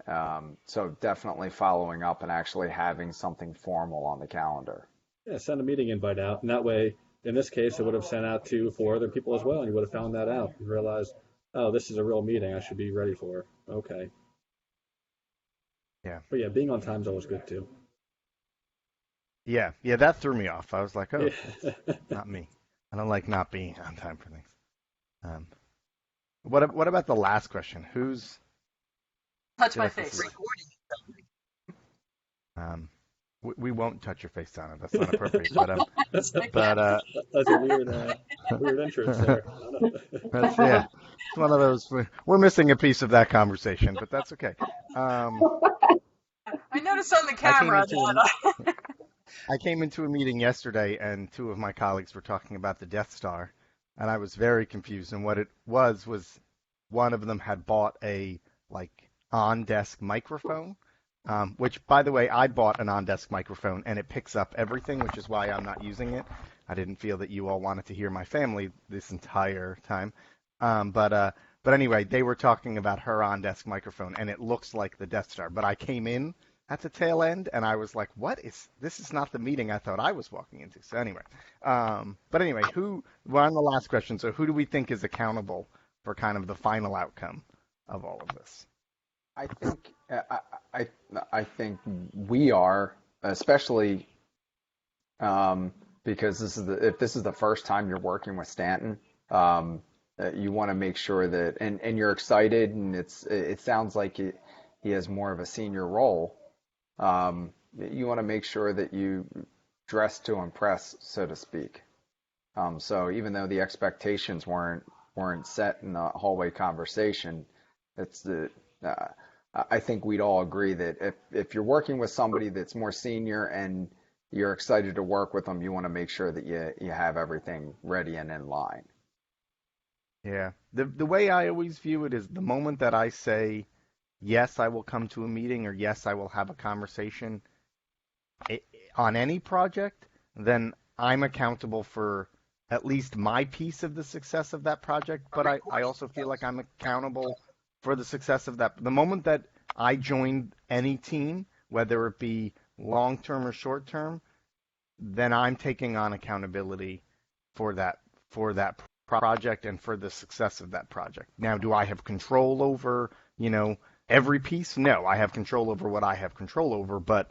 So definitely following up and actually having something formal on the calendar. Yeah, send a meeting invite out. And that way, in this case, it would have sent out to 4 other people as well. And you would have found that out and realized, oh, this is a real meeting I should be ready for. Okay. Yeah. But yeah, being on time is always good too. Yeah, that threw me off. I was like, oh, not me. I don't like not being on time for things. What about the last question? Who's touch my face? We won't touch your face, Donna. That's not appropriate. That's a weird entrance there. It's one of those. We're missing a piece of that conversation, but that's okay. I noticed on the camera. I came into a meeting yesterday, and 2 of my colleagues were talking about the Death Star, and I was very confused. And what it was one of them had bought a on-desk microphone, which, by the way, I bought an on-desk microphone, and it picks up everything, which is why I'm not using it. I didn't feel that you all wanted to hear my family this entire time. But anyway, they were talking about her on-desk microphone, and it looks like the Death Star. But I came in at the tail end, and I was like, this is not the meeting I thought I was walking into. So anyway, we're on the last question. So who do we think is accountable for kind of the final outcome of all of this? I think we are, especially because if this is the first time you're working with Stanton, you want to make sure that and you're excited, and it sounds like he has more of a senior role. You want to make sure that you dress to impress, so to speak. So even though the expectations weren't set in the hallway conversation, it's I think we'd all agree that if you're working with somebody that's more senior and you're excited to work with them, you want to make sure that you have everything ready and in line. Yeah. The way I always view it is the moment that I say, yes, I will come to a meeting or yes, I will have a conversation on any project, then I'm accountable for at least my piece of the success of that project, but I also feel like I'm accountable for the success of that. The moment that I join any team, whether it be long-term or short-term, then I'm taking on accountability for that project and for the success of that project. Now, do I have control over, every piece? No, I have control over what I have control over, but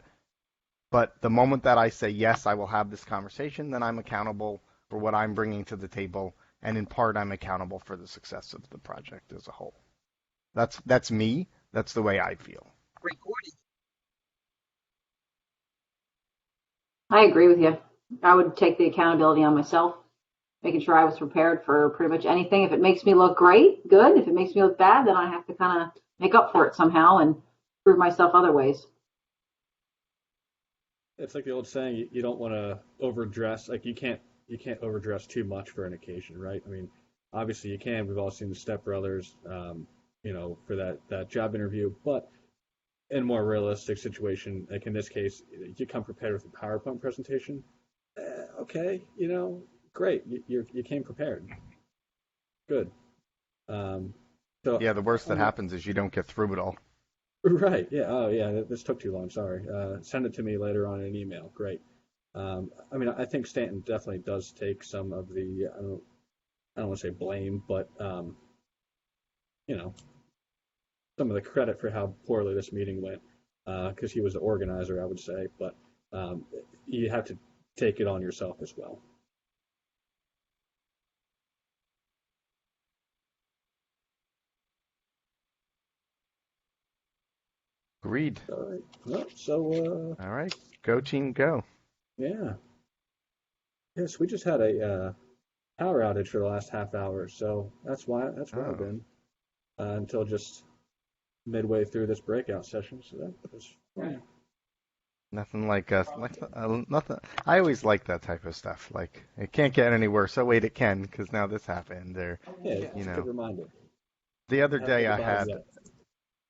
the moment that I say, yes, I will have this conversation, then I'm accountable for what I'm bringing to the table, and in part, I'm accountable for the success of the project as a whole. That's me. That's the way I feel. I agree with you. I would take the accountability on myself, making sure I was prepared for pretty much anything. If it makes me look great, good. If it makes me look bad, then I have to kind of make up for it somehow and prove myself other ways. It's like the old saying, you don't want to overdress. Like you can't overdress too much for an occasion, right? I mean, obviously you can. We've all seen the Step Brothers, for that job interview. But in a more realistic situation, like in this case, you come prepared with a PowerPoint presentation. Okay, great. You came prepared. Good. So Yeah, the worst that happens is you don't get through it all. Right. Yeah. Oh, yeah. This took too long. Sorry. Send it to me later on in an email. Great. I think Stanton definitely does take some of the, I don't want to say blame, but, some of the credit for how poorly this meeting went, because he was the organizer, I would say. But you have to take it on yourself as well. Agreed. All right. Well, so. All right. Go team, go. Yeah. Yes, we just had a power outage for the last half hour, so that's where I've been until just midway through this breakout session. So that was fun. Nothing like nothing. I always like that type of stuff. Like it can't get any worse. Oh wait, it can because now this happened. Or it's a good reminder. The other day I had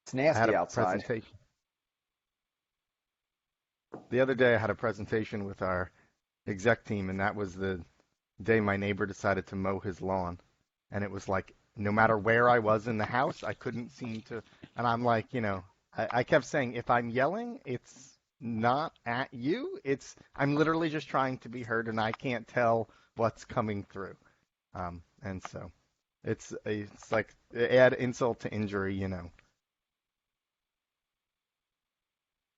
it's nasty a outside. Presentation. The other day I had a presentation with our exec team, and that was the day my neighbor decided to mow his lawn. And it was like, no matter where I was in the house, I couldn't seem to. And I'm like, I kept saying, if I'm yelling, it's not at you. I'm literally just trying to be heard, and I can't tell what's coming through. And so it's like add insult to injury,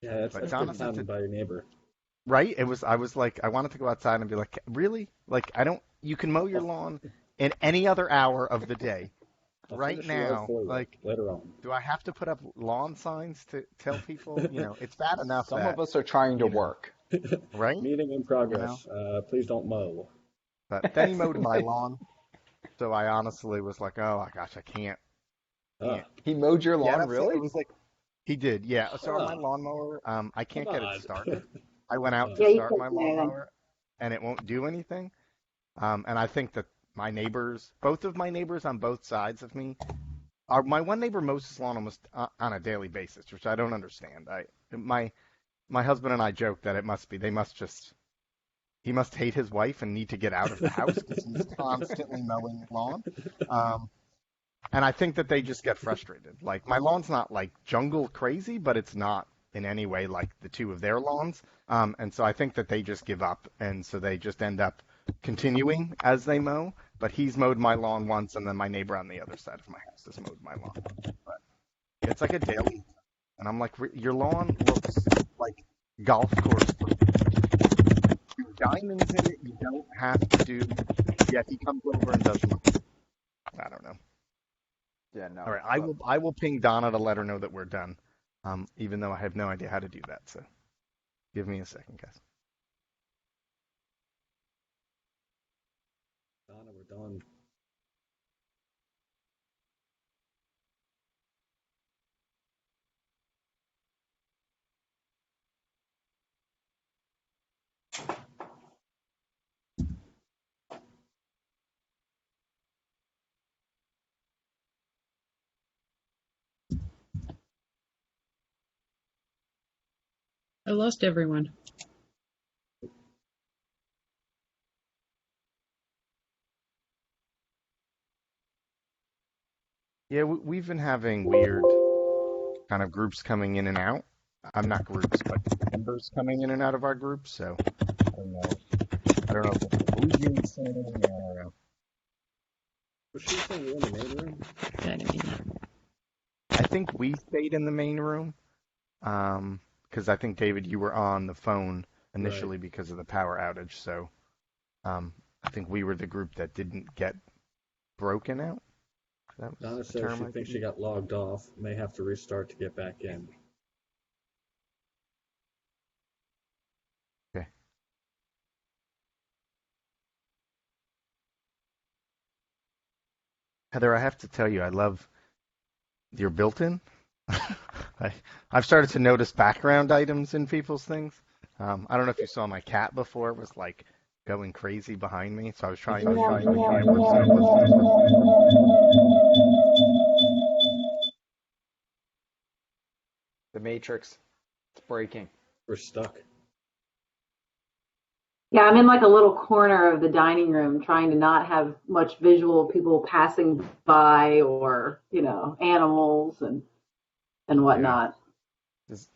Yeah, that's good by your neighbor. Right? I was like, I wanted to go outside and be like, really? Like, you can mow your lawn in any other hour of the day. Right now, like, later on. Do I have to put up lawn signs to tell people, it's bad enough Some of us are trying to work. Right? Meeting in progress. Please don't mow. But then he mowed my lawn. So I honestly was like, oh my gosh, I can't. He mowed your lawn, really? It was like, he did, yeah. So on my lawnmower, I can't get it started. I went out to start my lawnmower, and it won't do anything. And I think that both of my neighbors on both sides of me, my one neighbor mows his lawn almost on a daily basis, which I don't understand. My husband and I joke that he must hate his wife and need to get out of the house because he's constantly mowing the lawn. And I think that they just get frustrated. Like, my lawn's not like jungle crazy, but it's not in any way like the two of their lawns. And so I think that they just give up. And so they just end up continuing as they mow. But he's mowed my lawn once, and then my neighbor on the other side of my house has mowed my lawn. But it's like a daily. And I'm like, your lawn looks like golf course. Do diamonds in it. You don't have to do. Yet he comes over and does. I don't know. Yeah, no. All right, I will ping Donna to let her know that we're done, even though I have no idea how to do that. So, give me a second, guys. Donna, we're done. I lost everyone. Yeah, we've been having weird kind of groups coming in and out. I'm not groups, but members coming in and out of our groups. So I don't know. I don't know if it's a Bluebeam thing. I don't know. Was she saying you're in the main room? I think we stayed in the main room. Because I think David, you were on the phone initially because of the power outage. So I think we were the group that didn't get broken out. That was Donna the says term she I thinks could she got logged off. May have to restart to get back in. Okay. Heather, I have to tell you, I love your built-in. I've started to notice background items in people's things. I don't know if you saw my cat before. It was like going crazy behind me, so I was trying to find the camera. So it The Matrix. It's breaking. We're stuck. Yeah, I'm in like a little corner of the dining room trying to not have much visual people passing by or, animals and whatnot.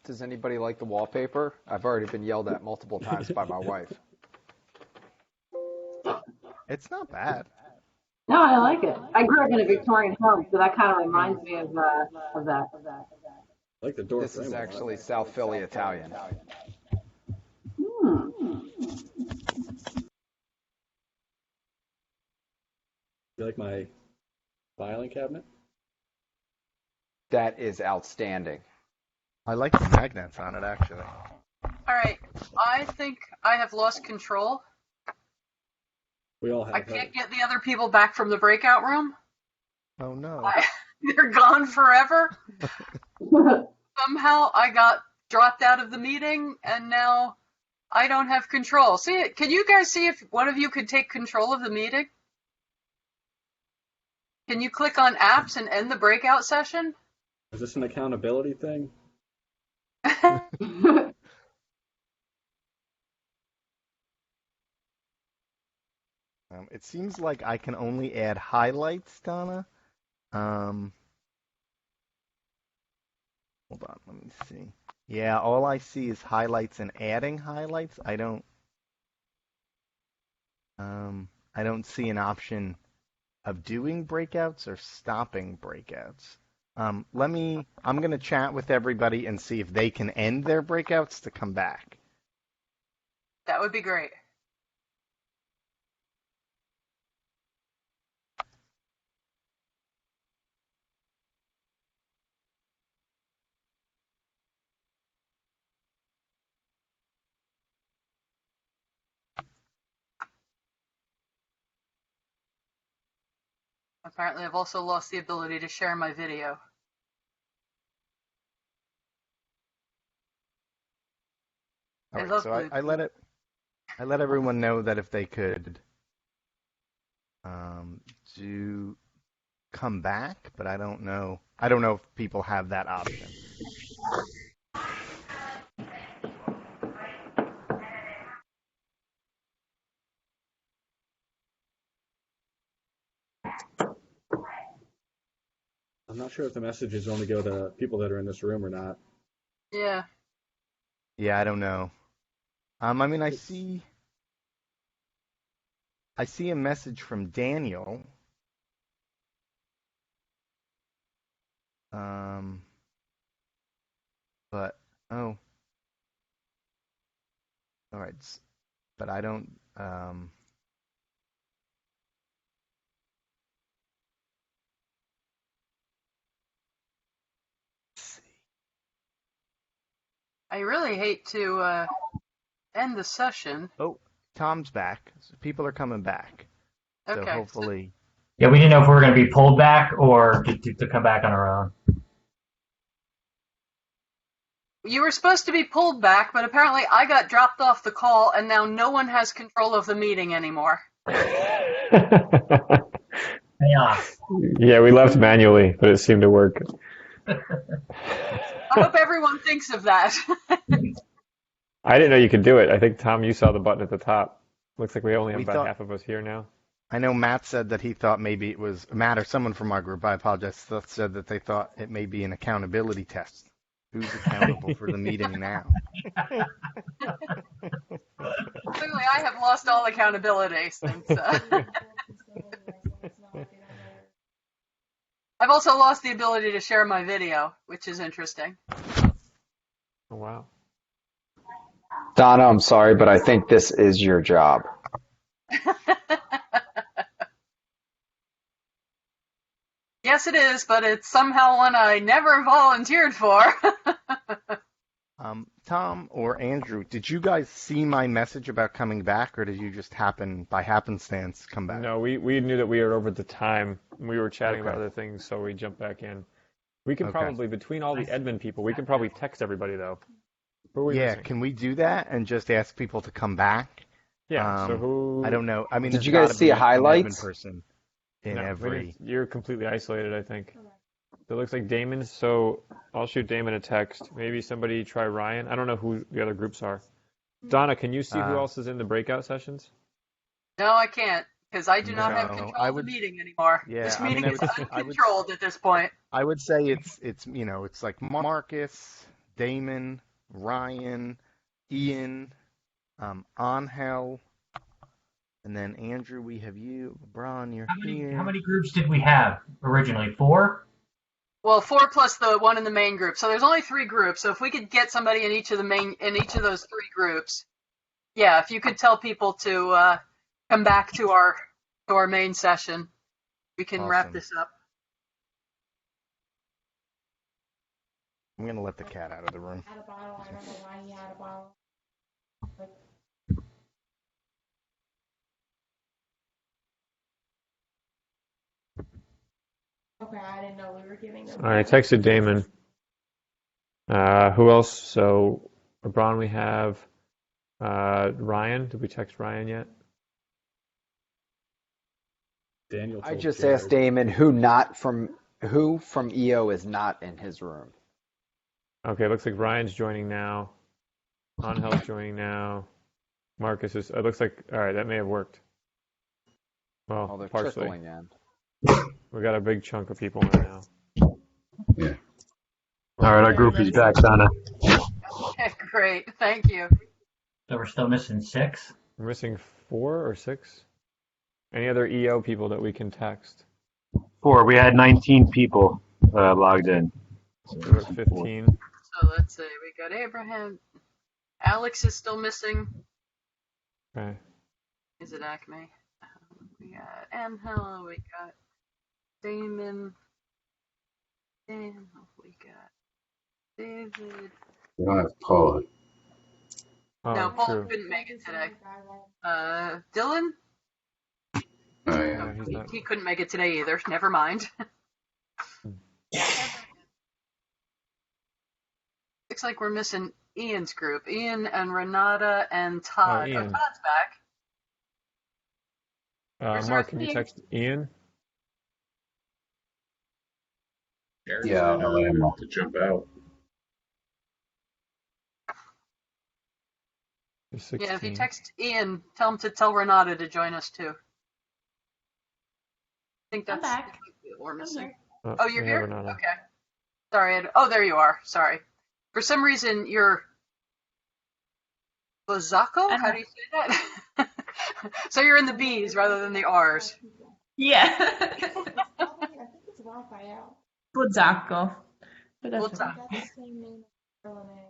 Does anybody like the wallpaper? I've already been yelled at multiple times by my wife. It's not bad. No, I like it. I grew up in a Victorian home, so that kind of reminds me of that. I like the door This frame is a lot. actually South Philly Italian. You like my filing cabinet? That is outstanding. I like the magnets on it, actually. All right, I think I have lost control. We all have. I can't get the other people back from the breakout room. Oh no. They're gone forever. Somehow I got dropped out of the meeting and now I don't have control. See, can you guys see if one of you could take control of the meeting? Can you click on apps and end the breakout session? Is this an accountability thing? It seems like I can only add highlights, Donna. Hold on, let me see. Yeah, all I see is highlights and adding highlights. I don't see an option of doing breakouts or stopping breakouts. I'm going to chat with everybody and see if they can end their breakouts to come back. That would be great. Apparently, I've also lost the ability to share my video. All right, so I let everyone know that if they could do come back, but I don't know if people have that option. I'm not sure if the messages only go to people that are in this room or not. Yeah. Yeah, I don't know. I mean, I see a message from Daniel. But all right, but I don't. I really hate to end the session. Oh, Tom's back. So people are coming back. So Okay. hopefully. Yeah, we didn't know if we were going to be pulled back or to come back on our own. You were supposed to be pulled back, but apparently I got dropped off the call, and now no one has control of the meeting anymore. Yeah, we left manually, but it seemed to work. I hope everyone thinks of that. I didn't know you could do it. I think, Tom, you saw the button at the top. Looks like we only have We about thought, half of us here now. I know Matt said that he thought maybe it was Matt or someone from our group. I apologize. Said that they thought it may be an accountability test. Who's accountable for the meeting now? Clearly, I have lost all accountability since. I've also lost the ability to share my video, which is interesting. Oh, wow. Donna, I'm sorry, but I think this is your job. Yes, it is, but it's somehow one I never volunteered for. Tom or Andrew, did you guys see my message about coming back, or did you just by happenstance come back? No, we knew that we were over the time. We were chatting about Okay. other things, so we jumped back in. We can Okay. probably, between all the admin people, we can probably text everybody, though. Who are we Yeah, missing? can we do that and just ask people to come back? Yeah, so who... I don't know. I mean, Did there's you guys gotta see be a an highlights? admin person in No, every. you're completely isolated, I think. So it looks like Damon, so I'll shoot Damon a text. Maybe somebody try Ryan. I don't know who the other groups are. Donna, can you see who else is in the breakout sessions? No, I can't, because I do not have No, control I of would- the meeting anymore. Yeah, This I mean, meeting is I would- uncontrolled at this point. I would say it's it's like Marcus, Damon, Ryan, Ian, Angel, and then Andrew. We have you, LeBron. You're here. How many groups did we have originally? 4? Well, 4 plus the one in the main group. So there's only 3 groups. So if we could get somebody in each of those 3 groups, yeah, if you could tell people to come back to our main session, we can wrap Awesome. this up. I'm gonna let the cat out of the room. Had a bottle. I don't know why he had a bottle. Okay, I didn't know we were giving them. All right, I texted Damon. Who else? So, LeBron, we have Ryan. Did we text Ryan yet? Daniel. I told just Jared. asked Damon who from EO is not in his room. Okay, looks like Ryan's joining now. Angel's joining now. Marcus is. It looks like. All right, that may have worked. Well, Oh, they're partially. trickling in. We got a big chunk of people in now. Yeah. All right, our group is back, Donna. Okay, great. Thank you. So we're still missing 6? We're missing 4 or 6. Any other EO people that we can text? 4. We had 19 people logged in. So we're at 15. So let's see. We got Abraham. Alex is still missing. Okay. Is it Acme? We got Angela. We got Damon. Dan. We got David. You don't have to call it. Oh, No, Paul true. couldn't make it today. Dylan? Oh, yeah. No, he's not. He couldn't make it today either. Never mind. Looks like we're missing Ian's group. Ian and Renata and Todd. Ian. Todd's back. Where's Mark, our can you team? text Ian? Yeah, I'll let him to jump out. He's Yeah, if you 16. text Ian, tell him to tell Renata to join us too. I think I'm that's back. what we're missing. Oh, Oh, you're we have here? Renata. Okay. Sorry. Oh, there you are. Sorry. For some reason, you're Bozako? How do you say that? So you're in the B's rather than the R's. Yeah. I think it's Raphael. Buzzacco. But that's Buzzacco. okay. That's the same name as Charlene.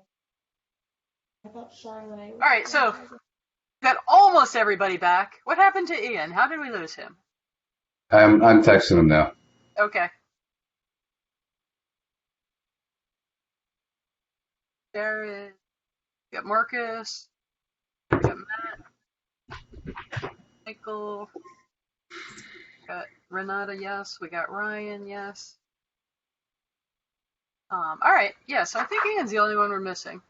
I thought Charlene was. All right, so got almost everybody back. What happened to Ian? How did we lose him? I'm texting him now. Okay. Jared, got Marcus, got Matt, Michael, got Renata, yes. We got Ryan, yes. All right, yeah, so I think Ian's the only one we're missing.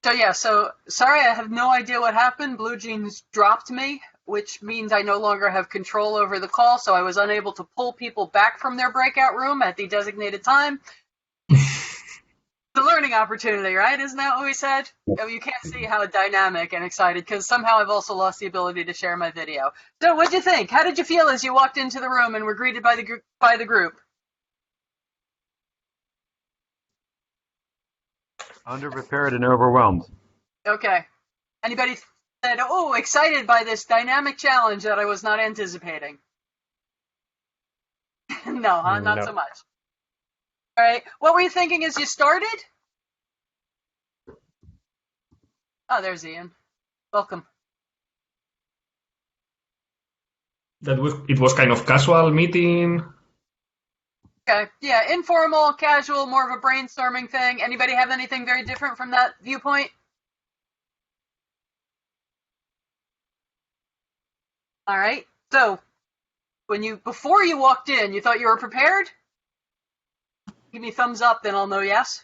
So yeah, so sorry, I have no idea what happened. Blue Jeans dropped me, which means I no longer have control over the call, so I was unable to pull people back from their breakout room at the designated time. The learning opportunity, right? Isn't that what we said? Oh, you can't see how dynamic and excited, because somehow I've also lost the ability to share my video. So what'd you think? How did you feel as you walked into the room and were greeted by the group? Underprepared and overwhelmed. Okay. Anybody said, oh, excited by this dynamic challenge that I was not anticipating? No, huh? Not No. so much. All right. What were you thinking as you started? Oh, there's Ian. Welcome. It was kind of casual meeting. Okay. Yeah, informal, casual, more of a brainstorming thing. Anybody have anything very different from that viewpoint? All right. So, before you walked in, you thought you were prepared? Give me a thumbs up, then I'll know yes.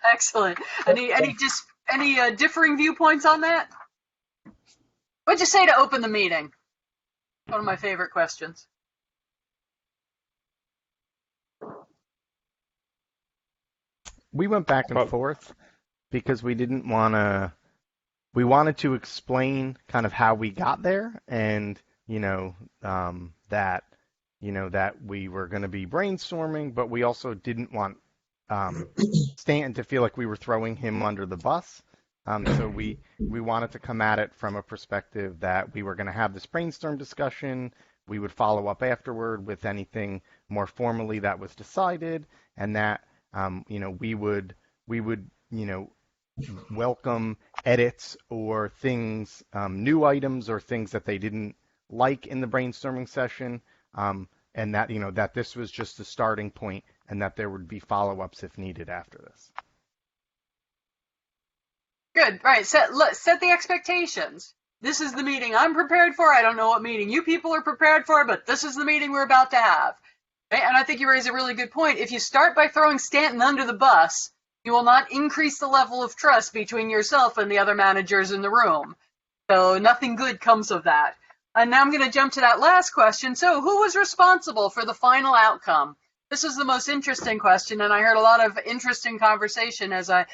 Excellent. Any differing viewpoints on that? What'd you say to open the meeting? One of my favorite questions. We went back and forth because we wanted to explain kind of how we got there, and that we were going to be brainstorming, but we also didn't want Stanton to feel like we were throwing him under the bus. So we wanted to come at it from a perspective that we were going to have this brainstorm discussion. We would follow up afterward with anything more formally that was decided, and that we would welcome edits or things, new items or things that they didn't like in the brainstorming session, and that that this was just the starting point, and that there would be follow-ups if needed after this. Good. Right. Set the expectations. This is the meeting I'm prepared for. I don't know what meeting you people are prepared for, but this is the meeting we're about to have. Okay? And I think you raise a really good point. If you start by throwing Stanton under the bus, you will not increase the level of trust between yourself and the other managers in the room. So nothing good comes of that. And now I'm going to jump to that last question. So who was responsible for the final outcome? This is the most interesting question, and I heard a lot of interesting conversation as I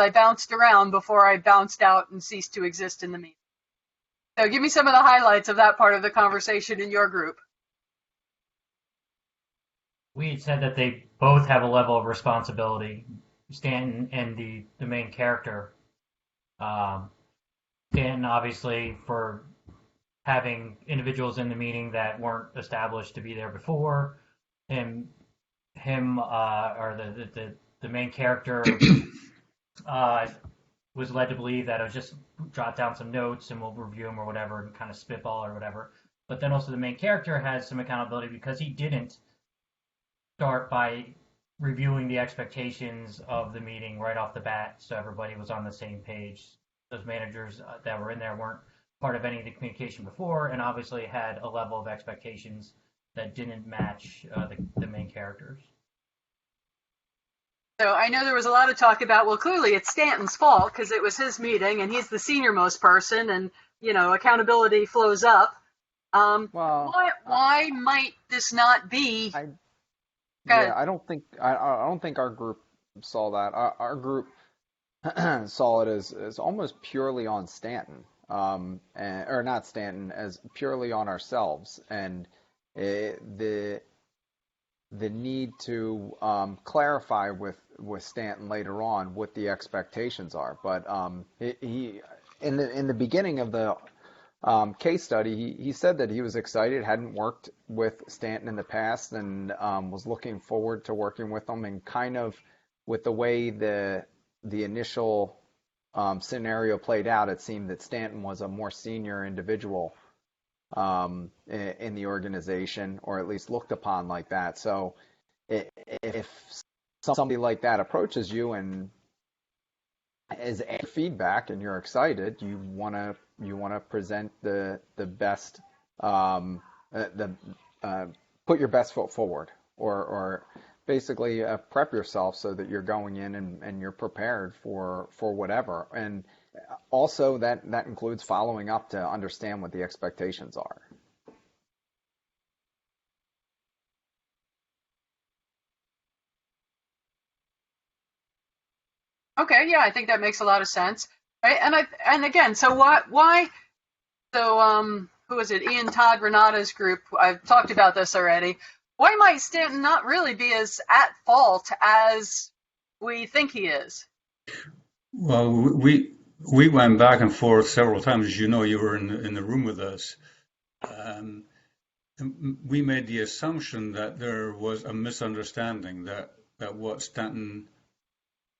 bounced around before I bounced out and ceased to exist in the meeting. So give me some of the highlights of that part of the conversation in your group. We had said that they both have a level of responsibility, Stanton and the main character. Stanton, obviously, for having individuals in the meeting that weren't established to be there before. The main character was led to believe that it was just jot down some notes and we'll review them or whatever and kind of spitball or whatever. But then also the main character has some accountability because he didn't start by reviewing the expectations of the meeting right off the bat, so everybody was on the same page. Those managers that were in there weren't part of any of the communication before, and obviously had a level of expectations that didn't match the main characters. So I know there was a lot of talk about, well, clearly it's Stanton's fault because it was his meeting and he's the senior most person, and accountability flows up. Why might this not be? I don't think our group saw that. Our group saw it as almost purely on Stanton, or not Stanton, as purely on ourselves, and the need to clarify with Stanton later on what the expectations are. But he in the beginning of the case study, he said that he was excited, hadn't worked with Stanton in the past, and was looking forward to working with him. And kind of with the way the initial scenario played out, it seemed that Stanton was a more senior individual in the organization, or at least looked upon like that. So if somebody like that approaches you and is feedback and you're excited, you want to present the best, put your best foot forward, or basically prep yourself so that you're going in and you're prepared for whatever. And also that includes following up to understand what the expectations are. Okay, yeah, I think that makes a lot of sense. Right? And again, so why so who is it? Ian Todd Renata's group. I've talked about this already. Why might Stanton not really be as at fault as we think he is? Well, we went back and forth several times. As you know, you were in the room with us. We made the assumption that there was a misunderstanding, that what Stanton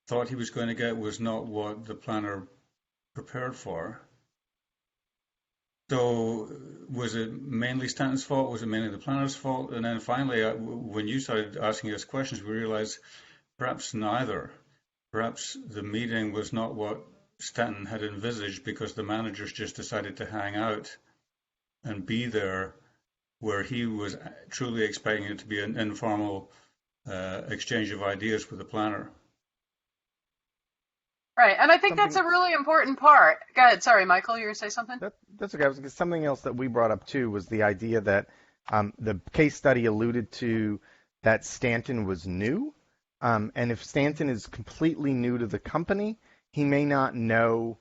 thought he was going to get was not what the planner prepared for. So was it mainly Stanton's fault? Was it mainly the planner's fault? And then finally, when you started asking us questions, we realized perhaps neither. Perhaps the meeting was not what Stanton had envisaged because the managers just decided to hang out and be there, where he was truly expecting it to be an informal exchange of ideas with the planner. Right, and I think that's a really important part. Go ahead. Sorry, Michael, you were going to say something? That's okay. Something else that we brought up too was the idea that the case study alluded to that Stanton was new. And if Stanton is completely new to the company, he may not know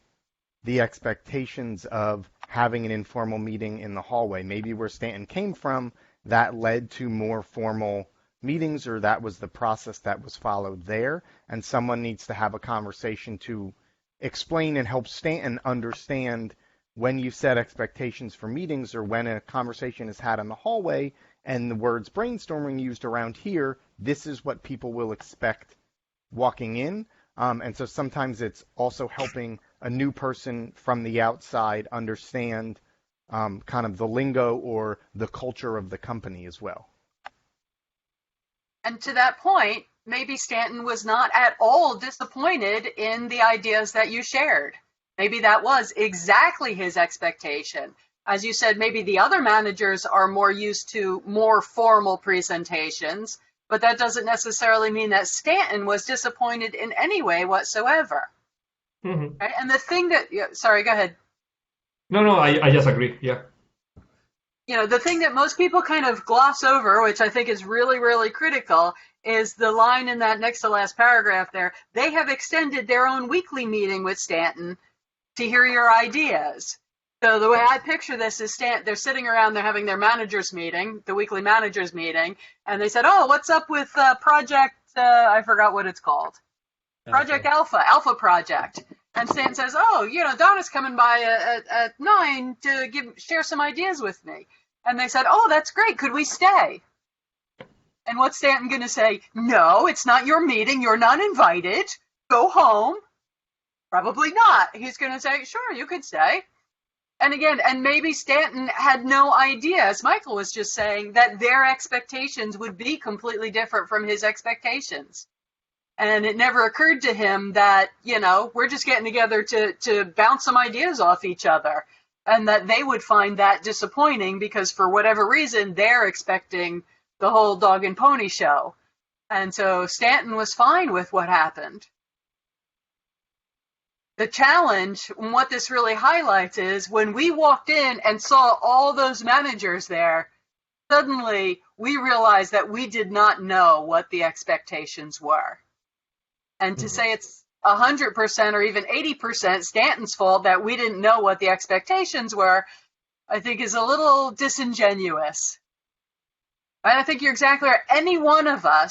the expectations of having an informal meeting in the hallway. Maybe where Stanton came from, that led to more formal meetings, or that was the process that was followed there, and someone needs to have a conversation to explain and help Stanton understand when you set expectations for meetings, or when a conversation is had in the hallway and the words brainstorming used around here, this is what people will expect walking in. And so sometimes it's also helping a new person from the outside understand kind of the lingo or the culture of the company as well. And to that point, maybe Stanton was not at all disappointed in the ideas that you shared. Maybe that was exactly his expectation. As you said, maybe the other managers are more used to more formal presentations, but that doesn't necessarily mean that Stanton was disappointed in any way whatsoever. Mm-hmm. Right? And the thing that, sorry, go ahead. No, I just agree, yeah. You know, the thing that most people kind of gloss over, which I think is really, really critical, is the line in that next to last paragraph there. They have extended their own weekly meeting with Stanton to hear your ideas. So the way I picture this is they're sitting around, they're having their managers meeting, the weekly managers meeting, and they said, oh, what's up with Project, I forgot what it's called. Project Alpha Project. And Stanton says, oh, you know, Donna's coming by at 9 to share some ideas with me. And they said, oh, that's great. Could we stay? And what's Stanton going to say? No, it's not your meeting. You're not invited. Go home. Probably not. He's going to say, sure, you could stay. And again, and maybe Stanton had no idea, as Michael was just saying, that their expectations would be completely different from his expectations. And it never occurred to him that, you know, we're just getting together to bounce some ideas off each other, and that they would find that disappointing because for whatever reason, they're expecting the whole dog and pony show. And so Stanton was fine with what happened. The challenge, and what this really highlights, is when we walked in and saw all those managers there, suddenly we realized that we did not know what the expectations were. And to say it's 100% or even 80% Stanton's fault that we didn't know what the expectations were, I think is a little disingenuous. And I think you're exactly right. Any one of us